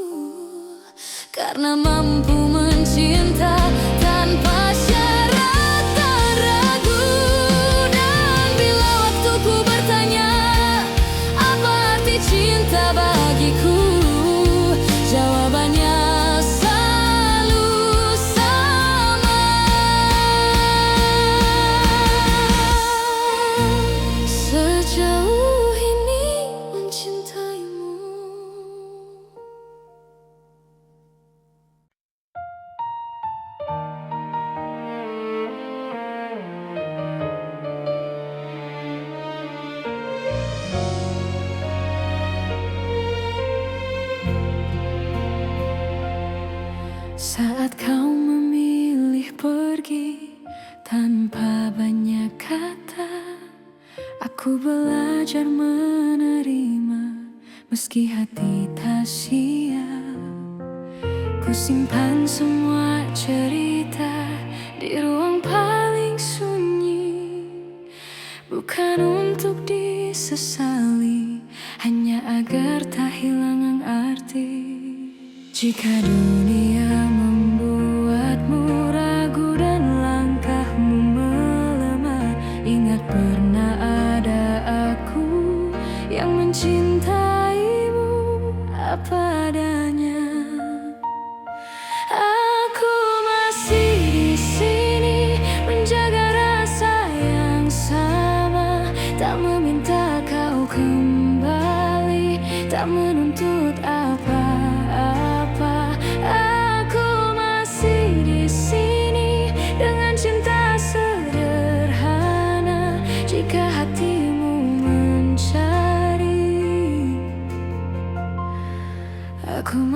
karena mampu mencinta tanpa syarat dan ragu. Dan bila waktuku bertanya apa arti cinta bagiku, jawabannya selalu sama. Sejauh ini mencintaimu. Saat kau memilih pergi tanpa banyak kata, aku belajar menerima meski hati tak siap. Ku simpan semua cerita di ruang paling sunyi, bukan untuk disesali, hanya agar tak hilang arti. Jika dunia membuatmu ragu dan langkahmu melemah, ingat pernah ada aku yang mencintaimu apa adanya. Aku masih di sini menjaga rasa yang sama, tak meminta kau kembali, tak menuntut apa-apa. Aku masih di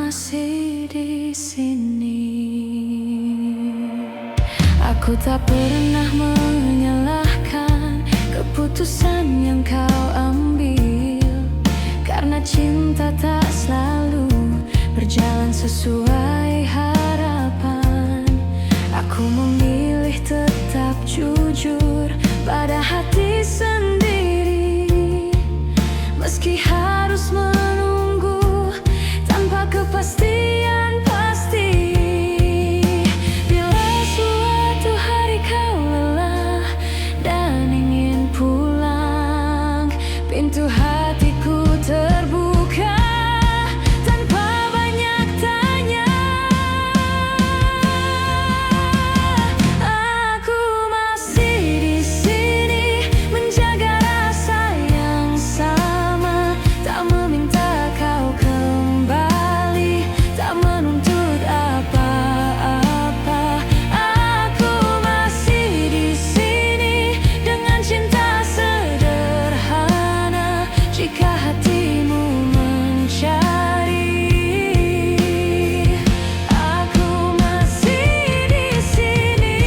masih di sini. Aku tak pernah menyalahkan keputusan yang kau ambil, karena cinta tak selalu berjalan sesuai harapan. Aku memilih tetap jujur pada hati sendiri, meski harus menunggu tanpa kepastian pasti. Bila suatu hari kau lelah dan ingin pulang, pintu hatiku terbuka tanpa banyak tanya. Aku masih di sini menjaga rasa yang sama, tak meminta kau kembali, tak menuntut apa-apa. Aku masih di sini dengan cinta sederhana, jika hatimu mencari. Aku masih di sini.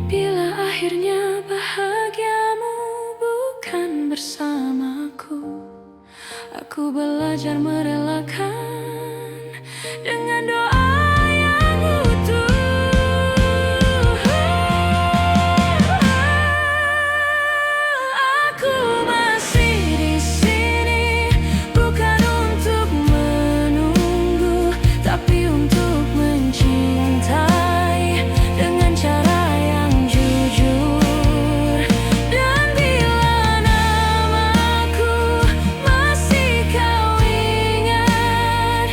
Bila akhirnya bahagiamu bukan bersamaku, aku belajar merelakan dengan doa yang utuh. Aku masih di sini bukan untuk menunggu, tapi untuk mencintai dengan cara yang jujur. Dan bila namaku masih kau ingat,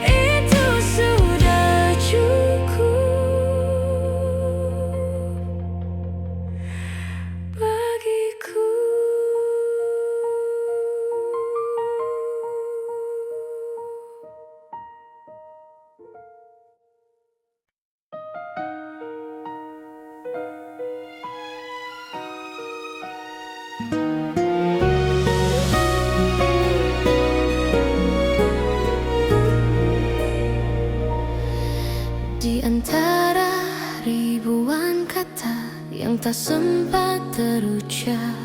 itu sudah cukup bagiku. Di antara ribuan kata yang tak sempat terucap,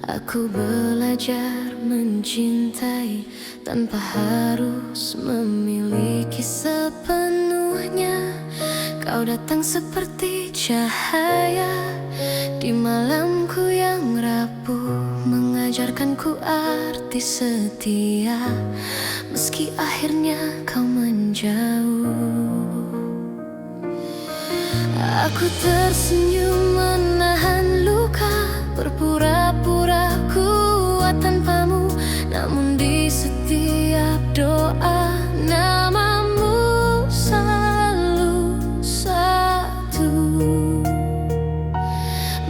aku belajar mencintai tanpa harus memiliki sepenuhnya. Kau datang seperti cahaya di malamku yang rapuh, mengajarkanku arti setia, meski akhirnya kau menjauh. Aku tersenyum menahan luka, berpura-pura kuat tanpamu, namun di setiap doa namamu selalu satu.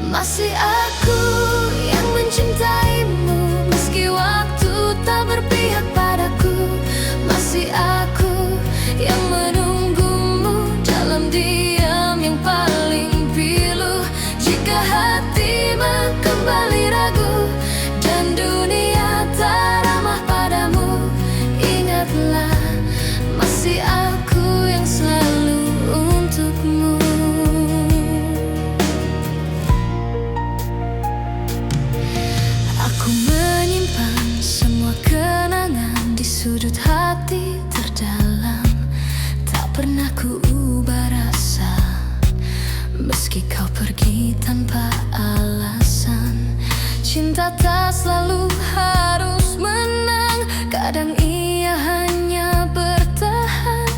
Masih aku yang mencintaimu, meski waktu tak berpihak padaku. Masih aku yang menunggumu dalam diam yang paling pilu. Jika hatimu kembali ragu dan dunia tak ramah padamu, ingatlah masih aku yang selalu untukmu. Aku menyimpan semua kenangan di sudut hati terdalam, tak pernah ku ubah rasa, meski kau pergi tanpa alasan. Cinta tak selalu harus menang, kadang ia hanya bertahan,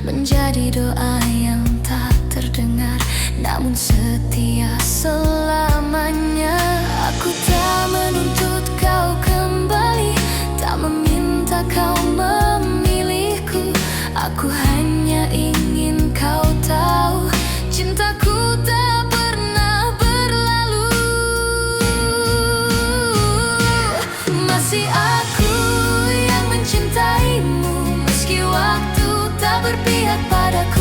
menjadi doa yang tak terdengar, namun setia selamanya. Aku tak menuntut kau kembali, tak meminta kau memilihku. Aku hanya ingin kau tahu, cintaku tak pernah berlalu. Masih aku yang mencintaimu, meski waktu tak berpihak padaku.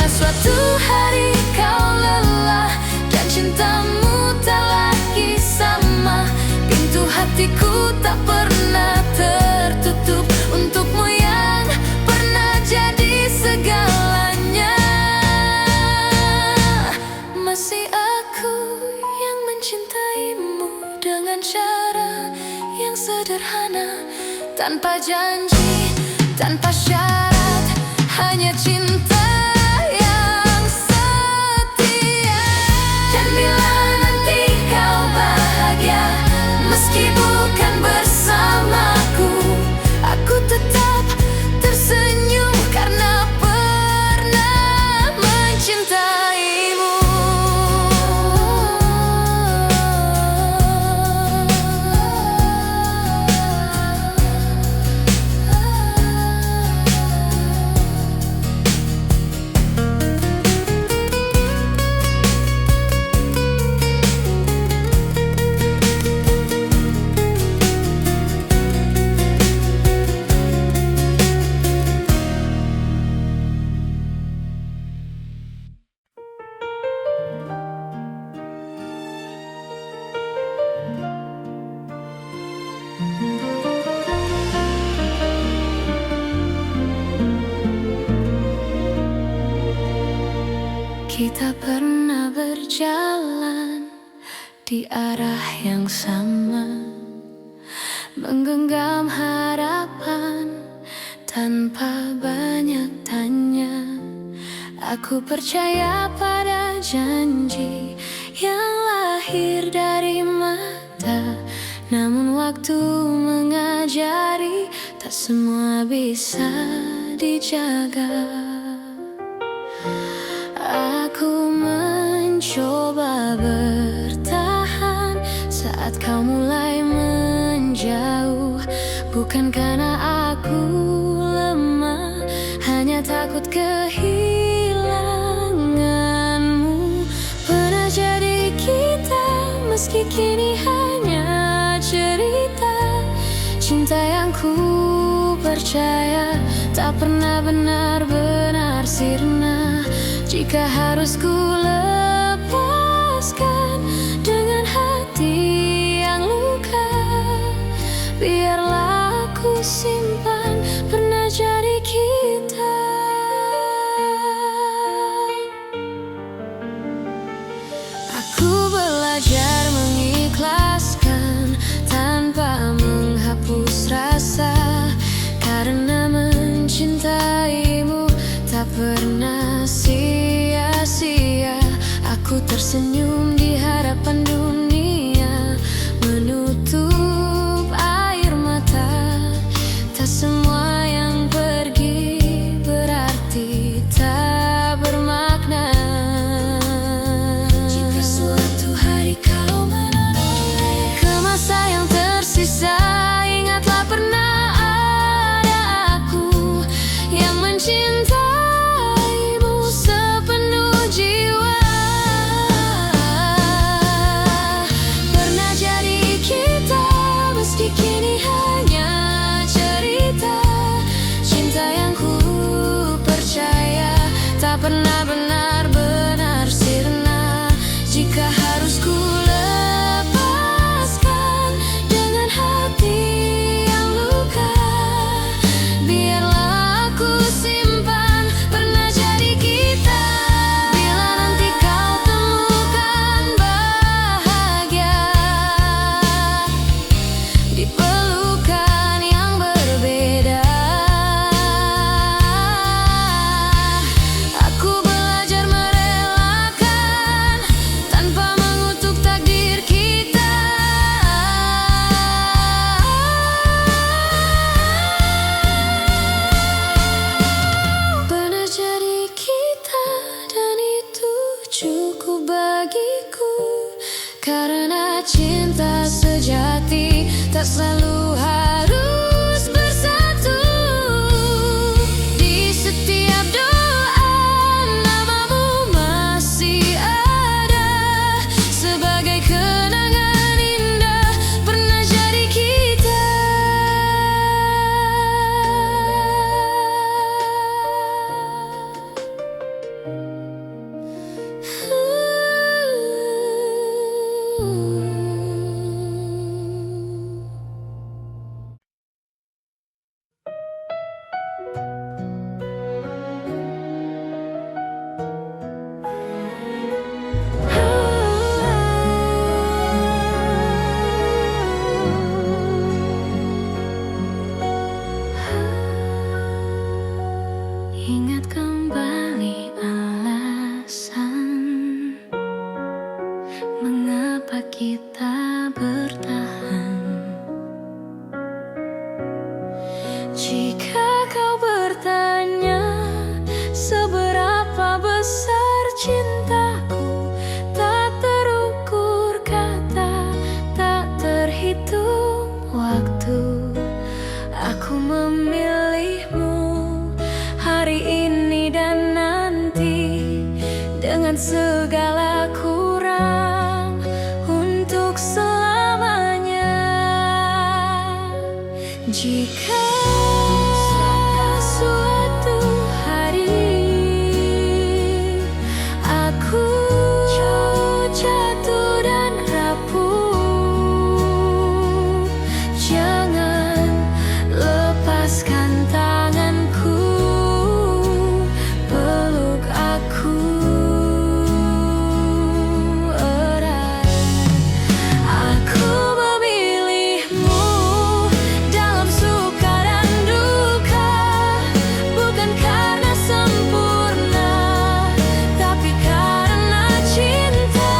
Bila suatu hari kau lelah dan cintamu tak lagi sama, pintu hatiku tak pernah tertutup untukmu yang pernah jadi segalanya. Masih aku yang mencintaimu dengan cara yang sederhana, tanpa janji, tanpa syarat, hanya cinta yang setia. Dan bila nanti kau bahagia, meski bukan bersamaku, aku tetap tersenyum karena pernah mencintaimu. Kita pernah berjalan di arah yang sama, menggenggam harapan tanpa banyak tanya. Aku percaya pada janji yang lahir dari mata, namun waktu mengajari tak semua bisa dijaga. Aku mencoba bertahan saat kau mulai menjauh, bukan karena aku lemah, hanya takut kehilanganmu. Pernah jadi kita, meski kini hanya cerita. Cinta yang ku percaya tak pernah benar-benar sirna. Jika harus ku lepaskan dengan hati yang luka, biarlah aku simpan pernah jadi kita. Aku belajar mengikhlaskan tanpa menghapus rasa, karena mencintaimu tak pernah sia-sia. Aku tersenyum di hadapan dunia, menutup air mata. Tak semua yang pergi berarti tak bermakna. Jika suatu hari kau menoleh ke masa yang tersisa, ingatlah pernah ada aku yang mencintai pernah benar-benar sirna. Jika harus ku lepaskan dengan hati yang luka, biarlah aku simpan pernah jadi kita. Bila nanti kau temukan bahagia di pelukan yang berbeda, cukup bagiku. Karena cinta sejati tak selalu harus bersatu. Di setiap doa namamu masih ada, sebagai kenangan indah pernah jadi kita. dengan segala kurang untuk selamanya. Jika suatu hari aku jatuh dan rapuh, jangan lepaskan tanganku, peluk aku erat. Aku memilihmu dalam suka dan duka, bukan karena sempurna, tapi karena cinta.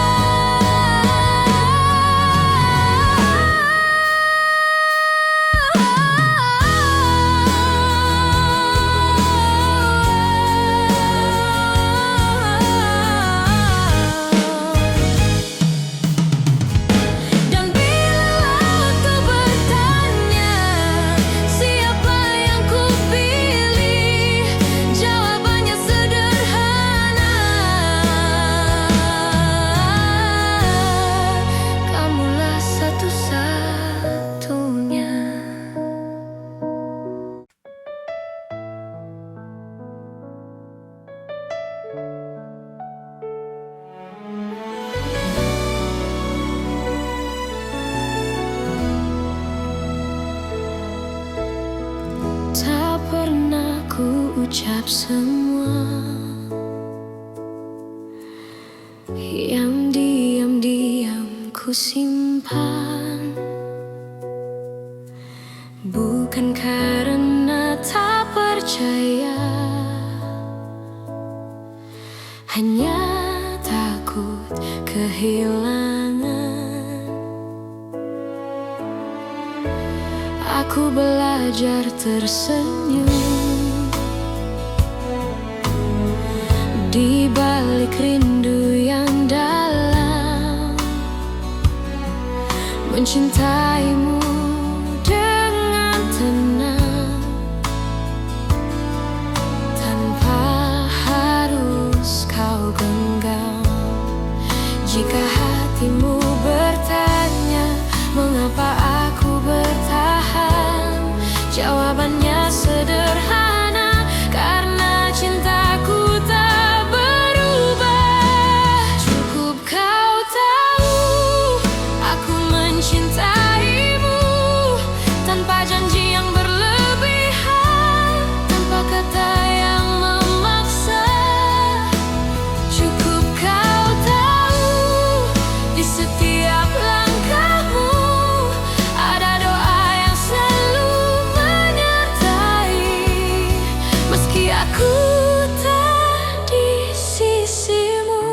Dan bila waktu bertanya siapa yang kupilih, jawabannya sederhana, kamulah satu-satunya. Tak pernah ku ucap semua yang diam-diam ku simpan, bukan karena tak percaya, hanya takut kehilangan. Aku belajar tersenyum di balik rindu yang dalam, mencintaimu dengan tenang, tanpa harus kau genggam. Jika hatimu bertanya mengapa aku bertahan, jawabannya sederhana, karena cintaku tak berubah. Cukup kau tahu aku mencintaimu tanpa janji yang berlebihan, tanpa kata yang memaksa. Cukup kau tahu di setiap langkahmu ada doa yang selalu menyertai, meski aku tak di sisimu.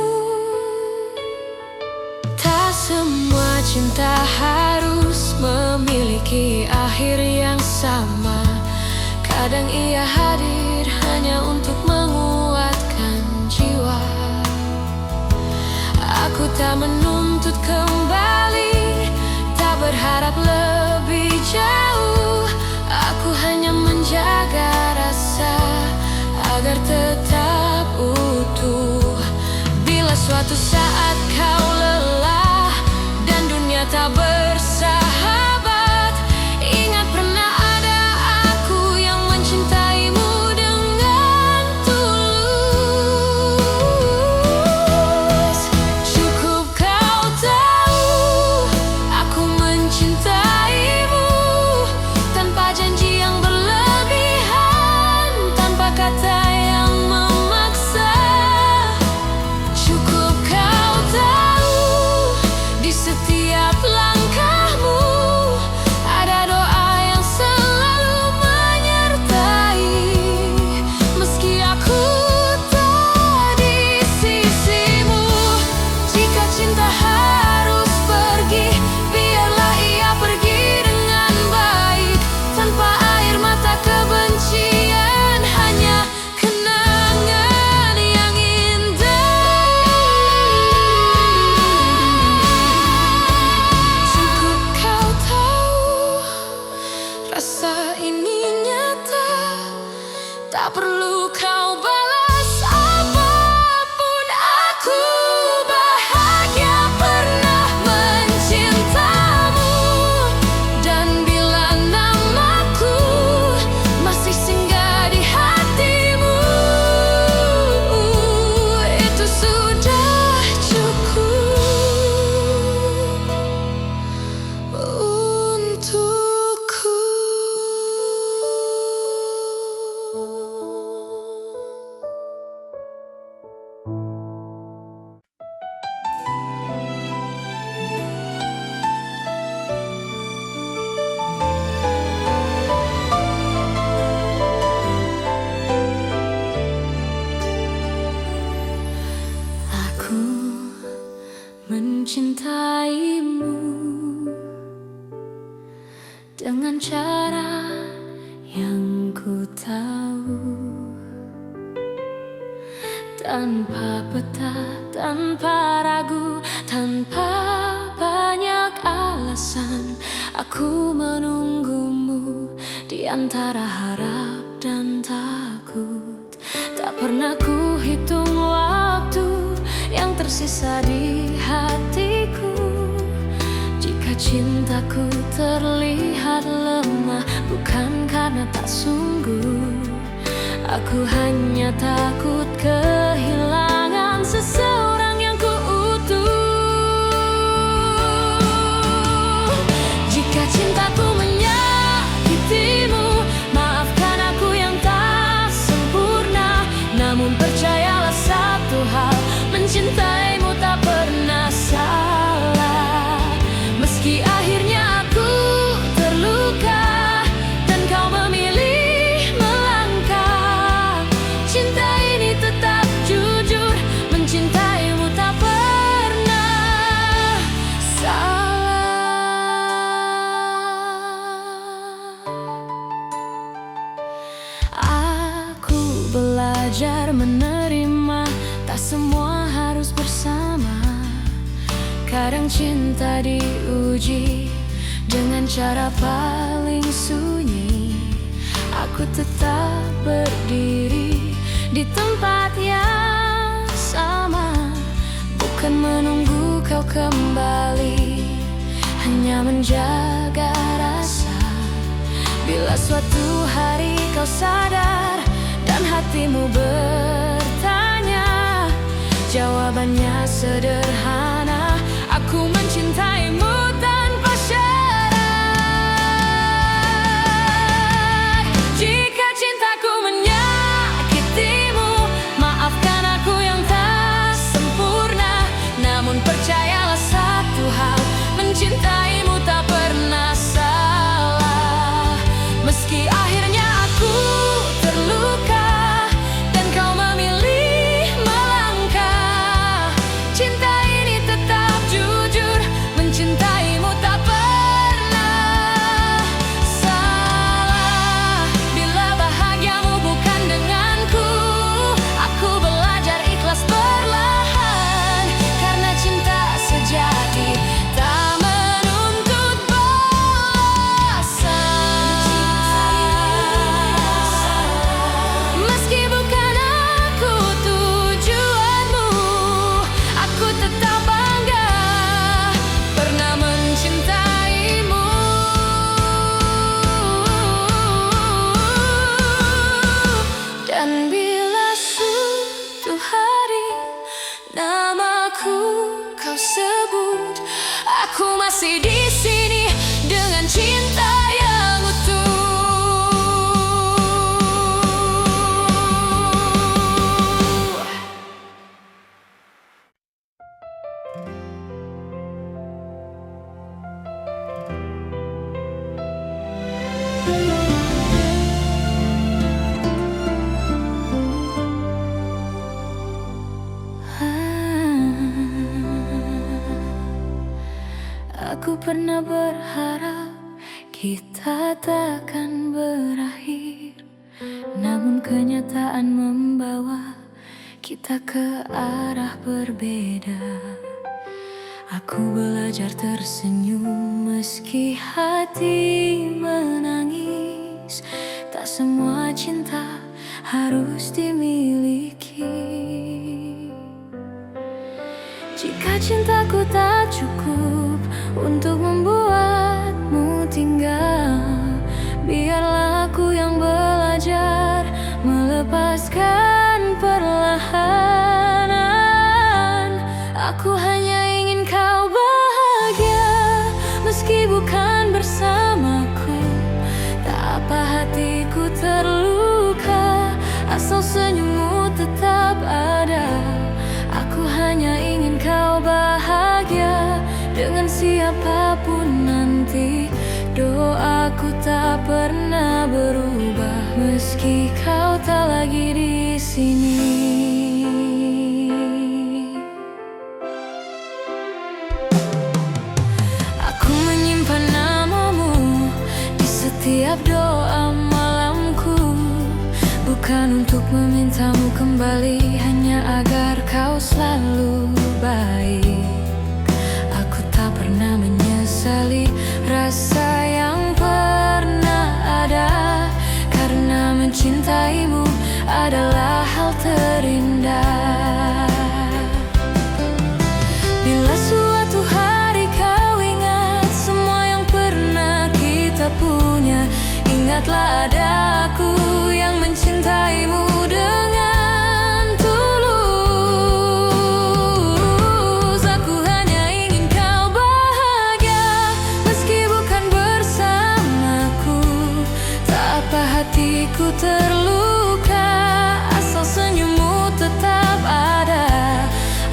Tak semua cinta harus memiliki akhir yang sama. Kadang ia hadir hanya untuk menguatkan jiwa. Aku tak menuntut kembali, tak berharap lebih jauh. Aku hanya menjaga rasa agar tetap utuh. Bila suatu saat kau lelah dan dunia tak bersahabat, ingat pernah ada aku yang mencintaimu dengan tulus. Cukup kau tahu aku mencintaimu tanpa janji yang berlebihan, tanpa kata yang memaksa. Cukup kau tahu tanpa peta, tanpa ragu, tanpa banyak alasan. Aku menunggumu di antara harap dan takut. Tak pernah ku hitung waktu yang tersisa di hatiku. Jika cintaku terlihat lemah, bukan karena tak sungguh. Aku hanya takut kehilangan seseorang yang kuutuh. Jika cintaku menyakitimu, maafkan aku yang tak sempurna. Namun percayalah satu hal, mencintaimu tak pernah salah. Meski akhirnya aku terluka dan kau memilih melangkah, cinta ini tetap jujur, mencintaimu tak pernah salah. Aku belajar menerima, tak semua harus bersama. Kadang cinta diuji dengan cara paling sunyi. Aku tetap berdiri di tempat yang sama, bukan menunggu kau kembali, hanya menjaga rasa. Bila suatu hari kau sadar dan hatimu bertanya, jawabannya sederhana: aku mencintaimu tanpa syarat. Jika cintaku menyakitimu, maafkan aku yang tak sempurna. Namun percayalah satu hal, mencintaimu tak pernah salah. Meski akhirnya aku terluka dan kau memilih melangkah, cinta ini tetap jujur, mencintaimu tak pernah salah. Bila bahagiamu bukan denganku, aku belajar ikhlas perlahan. Karena cinta sejati tak menuntut balasan. Meski bukan aku tujuanmu, aku tetap bangga pernah mencintaimu. Dan bila suatu hari namaku kau sebut, aku masih di sini dengan cinta yang utuh. Aku pernah berharap kita takkan berakhir, namun kenyataan membawa kita ke arah berbeda. Aku belajar tersenyum meski hati menangis. Tak semua cinta harus dimiliki. Jika cintaku tak cukup untuk membuatmu tinggal, biarlah aku yang belajar melepaskan perlahanan. Aku hanya ingin kau bahagia, meski bukan bersamaku. Tak apa hatiku terluka, asal senyummu tetap ada. Aku hanya ingin kau bahagia dengan siapapun nanti. Doaku tak pernah berubah meski kau tak lagi di sini. Aku menyimpan namamu di setiap doa malamku, bukan untuk memintamu kembali, hanya hanya agar kau selalu baik. Aku tak pernah menyesali rasa yang pernah ada, karena mencintaimu adalah hal terindah. Bila suatu hari kau ingat semua yang pernah kita punya, ingatlah ada aku yang mencintaimu dengan tulus. Aku hanya ingin kau bahagia, meski bukan bersamaku. Tak apa hatiku terluka, asal senyummu tetap ada.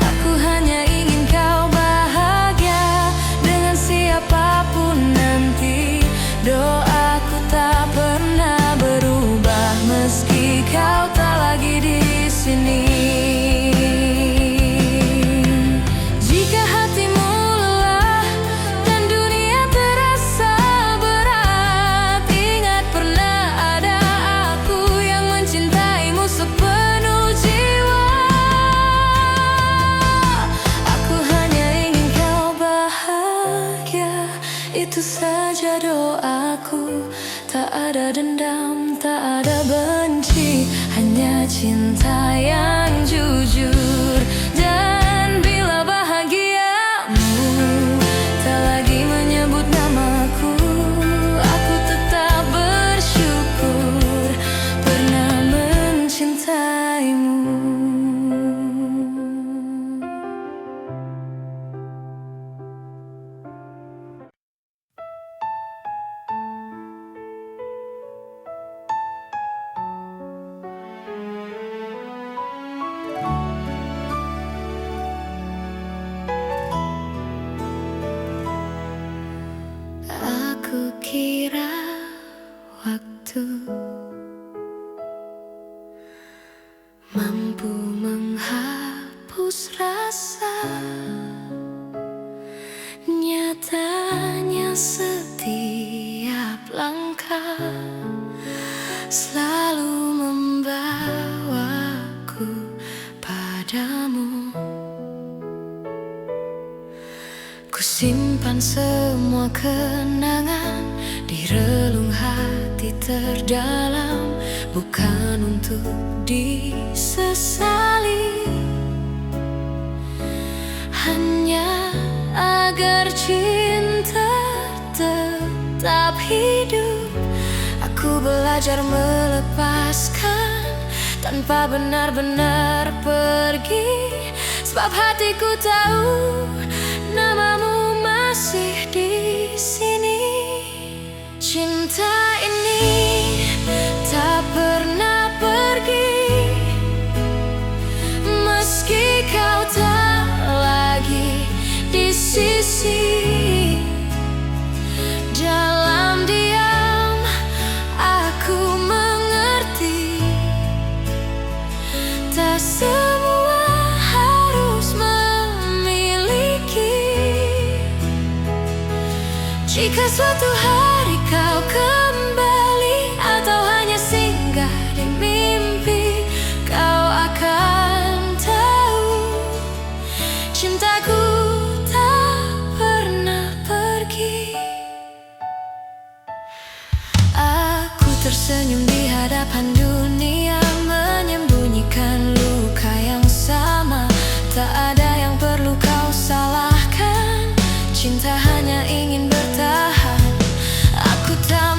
Aku hanya ingin kau bahagia dengan siapapun nanti. Doaku tak pernah berubah meski kau tak lagi di sini. Jika hatimu lelah dan dunia terasa berat, ingat pernah ada aku yang mencintaimu sepenuh jiwa. Aku hanya ingin kau bahagia, itu saja doaku. Tak ada dendam, tak ada benci, hanya cinta yang jujur. Dan bila bahagiamu tak lagi menyebut namaku, aku tetap bersyukur pernah mencintaimu. Aku kira waktu mampu menghapus rasa, nyatanya setiap langkah selalu membawaku padamu. Ku simpan semua kenangan di relung hati terdalam, bukan untuk disesali, hanya agar cinta tetap hidup. Aku belajar melepaskan tanpa benar-benar pergi, sebab hatiku tahu namamu masih di sini. Cinta ini tak pernah pergi, meski kau tak lagi di sisi. Dalam diam aku mengerti, tak semua harus memiliki. Jika suatu hari kau kembali atau hanya singgah di mimpi, kau akan tahu cintaku tak pernah pergi. Aku tersenyum di hadapan dunia, menyembunyikan luka yang sama. Tak ada yang perlu kau salahkan, cinta hanya ingin bertahan. Aku tak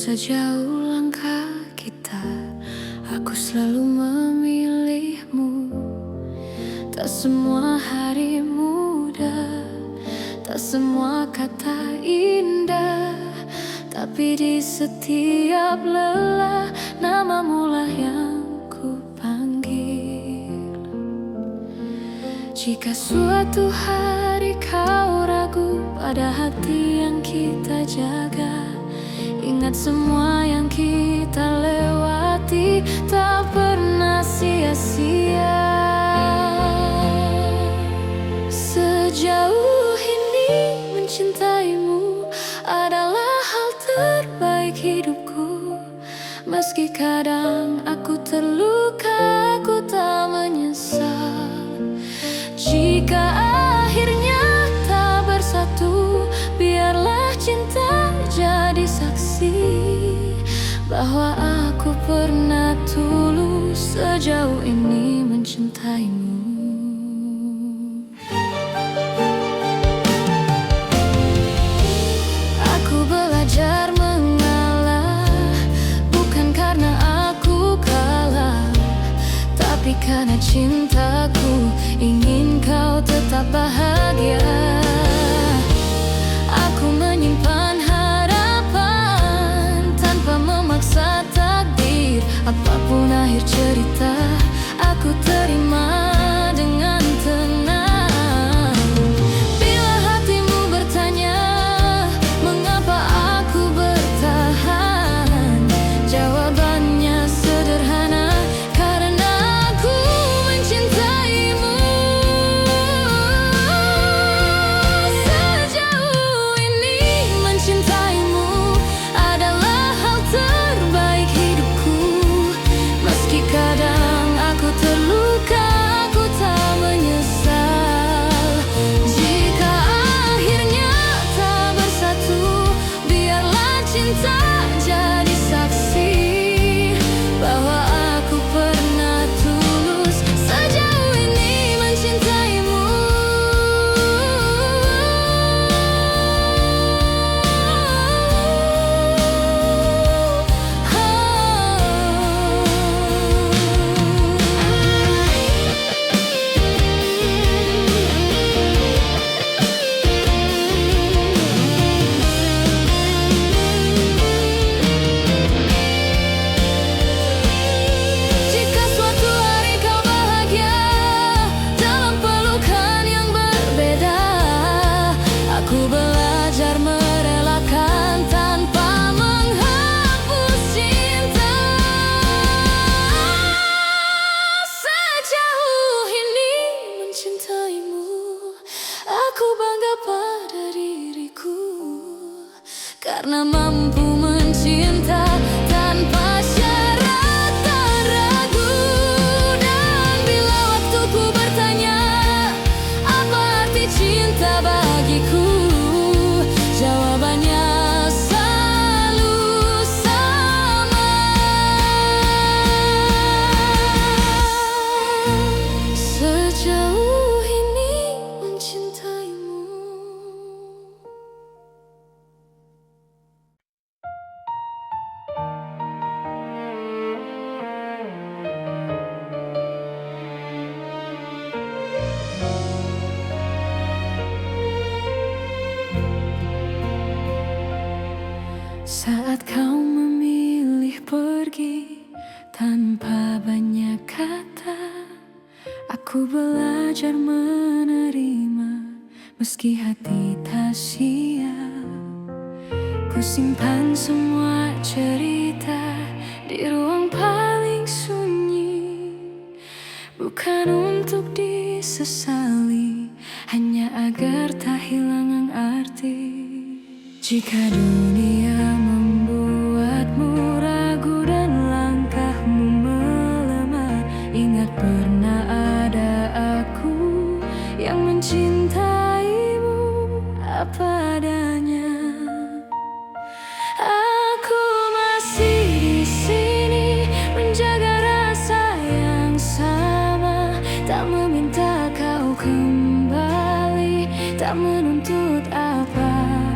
Sejauh langkah kita, aku selalu memilihmu. Tak semua hari mudah, tak semua kata indah, tapi di setiap lelah, namamu lah yang ku panggil. Jika suatu hari kau ragu pada hati yang kita jaga, ingat semua yang kita lewati tak pernah sia-sia. Sejauh ini mencintaimu adalah hal terbaik hidupku. Meski kadang aku terluka, aku tak menyesal. Jika akhirnya tak bersatu, biarlah cinta jadi saksi bahwa aku pernah tulus sejauh ini mencintaimu. Aku belajar mengalah, bukan karena aku kalah, tapi karena cintaku ingin kau tetap bahagia. Aku menyimpan harapan tanpa memaksa takdir. Apapun akhir cerita, aku terima dengan tenang. Bila hatimu bertanya mengapa aku bertahan, jawabannya sederhana, karena aku mencintaimu. Sejauh ini mencintaimu adalah hal terbaik hidupku. Meski kadang aku terluka, aku tak menyesal. Jika akhirnya tak bersatu, biarlah cinta jadi saksi bahwa aku pernah tulus sejauh ini mencintaimu. Jika suatu hari kau bahagia dalam pelukan yang berbeda, aku belajar merelakan tanpa menghapus cinta. Sejauh ini mencintaimu, aku bangga pada diriku, karena mampu mencinta tanpa syarat dan ragu. Dan bila waktuku bertanya apa arti cinta bagiku, jawabannya selalu sama. Sejauh ini mencintaimu. Saat kau memilih pergi tanpa banyak kata, aku belajar menerima meski hati tak siap. Ku simpan semua cerita di ruang paling sunyi, bukan untuk disesali, hanya agar tak hilang arti. Jika dunia membuatmu ragu dan langkahmu melemah, ingat pernah ada aku yang mencintaimu apa adanya. Aku masih di sini menjaga rasa yang sama, tak meminta kau kembali, tak menuntut apa-apa.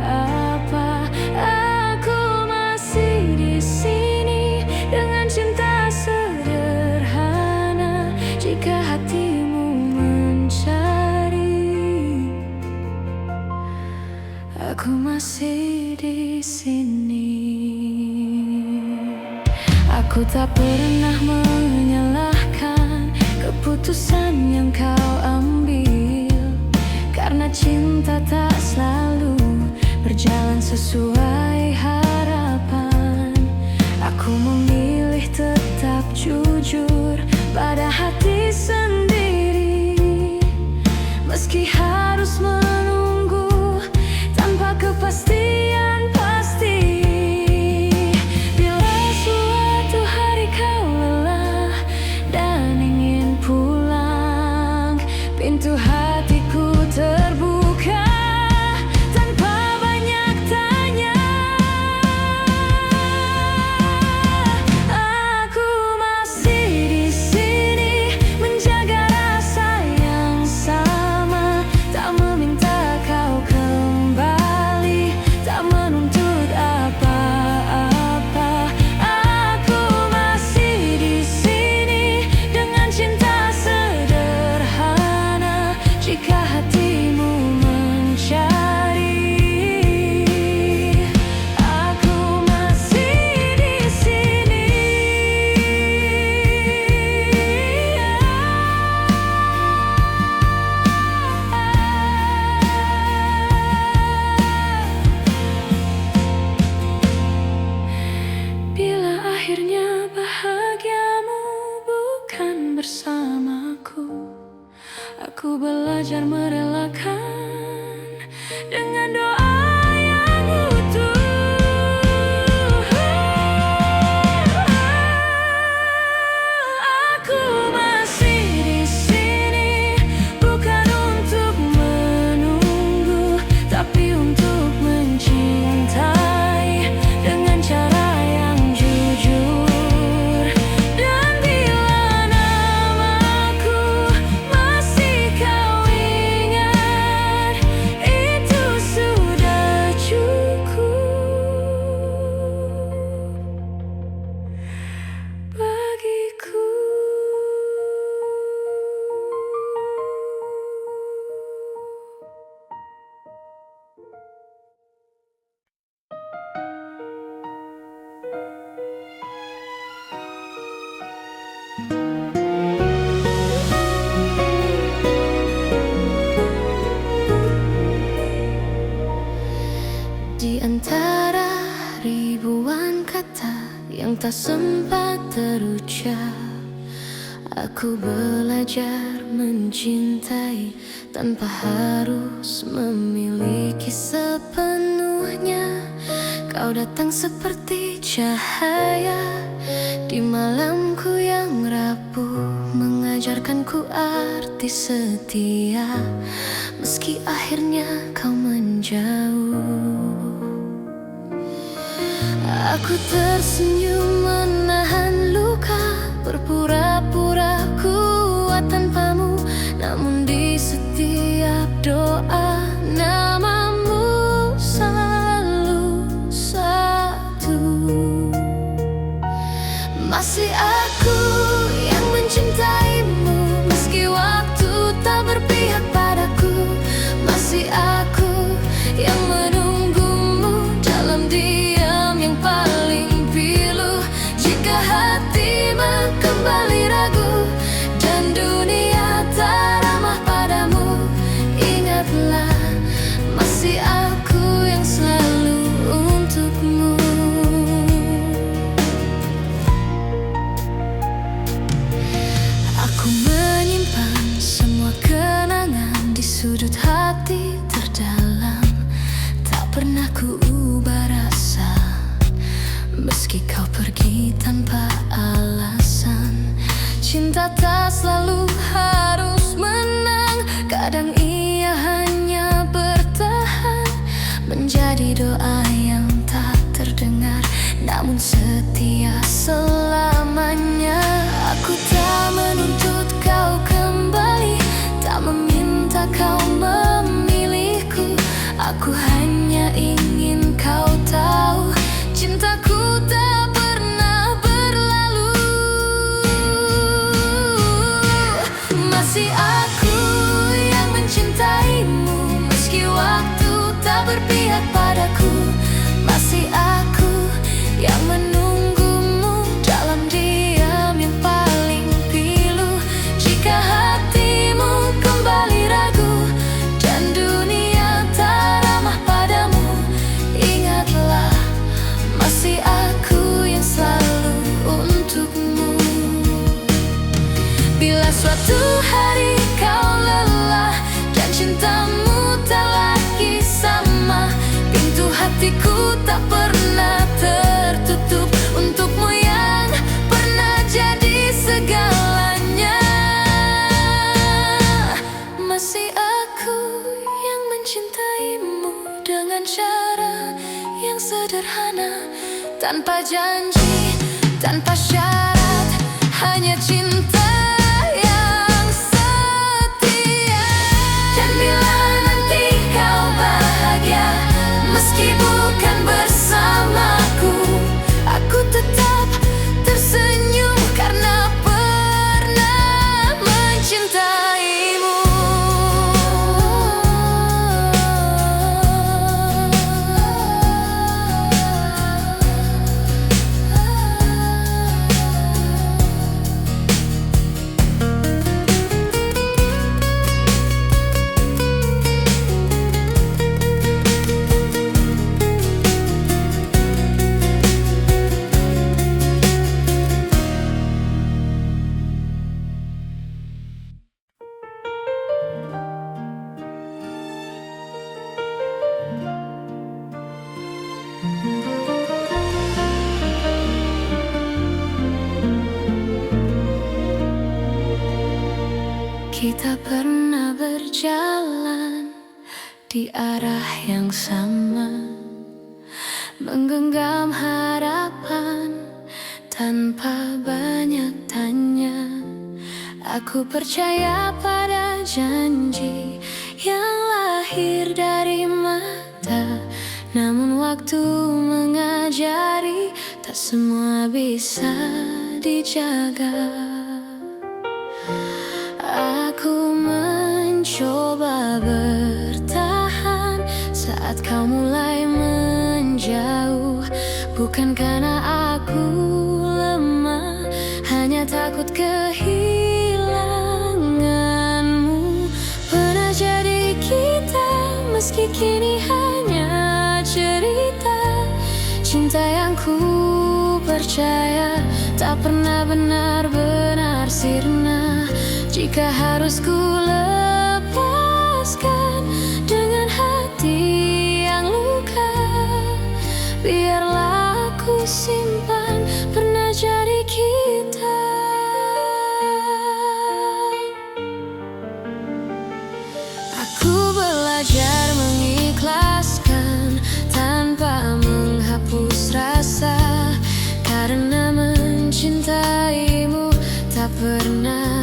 hatimu mencari, aku masih di sini. Aku tak pernah menyalahkan keputusan yang kau ambil, karena cinta tak selalu berjalan sesuai harapan. Aku memilih tetap jujur pada hati sendiri, meski harus menunggu tanpa kepastian pasti. Bila suatu hari kau lelah dan ingin pulang, pintu hatiku terbuka tanpa banyak tanya. Aku masih di sini menjaga rasa yang sama, tak meminta kau kembali, tak menuntut apa-apa. Aku masih di sini dengan cinta sederhana, jika hatimu mencari. Aku masih di sini. Bila akhirnya bahagiamu bukan bersamaku, aku belajar merelakan dengan doa yang utuh. Aku masih di sini bukan untuk menunggu, tapi untuk mencintai dengan cara yang jujur. Dan bila namaku masih kau ingat, itu sudah cukup bagiku. Di antara ribuan kata yang tak sempat terucap, aku belajar mencintai tanpa harus memiliki sepenuhnya. Kau datang seperti cahaya di malamku yang rapuh, mengajarkanku arti setia, meski akhirnya kau menjauh. Aku tersenyum menahan luka, berpura-pura kuat tanpamu, namun di setiap doa namamu selalu satu. Masih aku yang mencintaimu, meski waktu tak berpihak padaku. Masih aku yang menunggumu dalam diam yang paling pilu. Jika hatimu kembali ragu dan dunia tak ramah padamu, ingatlah masih aku yang selalu untukmu. Aku menyimpan semua kenangan di sudut hati terdalam, tak pernah ku ubah rasa, meski kau pergi tanpa alasan. Cinta tak selalu harus menang, kadang ia hanya bertahan, menjadi doa yang tak terdengar, namun setia selamanya. Aku tak menuntut kau kembali, tak meminta kau memilihku. Aku hanya ingin kau tahu, cintaku tak pernah berlalu. suatu hari kau lelah dan cintamu tak lagi sama, pintu hatiku tak pernah tertutup untukmu yang pernah jadi segalanya. Masih aku yang mencintaimu dengan cara yang sederhana, tanpa janji, tanpa syarat, hanya cinta yang setia. Dan bila nanti kau bahagia, meski bukan bersamaku, aku tetap tersenyum karena pernah mencintaimu. Kita pernah berjalan di arah yang sama, menggenggam harapan tanpa banyak tanya. Aku percaya pada janji yang lahir dari mata, namun waktu mengajari tak semua bisa dijaga. Aku mencoba bertahan saat kau mulai menjauh, bukan karena aku lemah, hanya takut kehilanganmu. Pernah jadi kita, meski kini hanya cerita. Cinta yang ku percaya tak pernah benar-benar sirna. Jika harus ku lepaskan dengan hati yang luka, biarlah aku simpan pernah jadi kita. Aku belajar mengikhlaskan tanpa menghapus rasa, karena mencintaimu tak pernah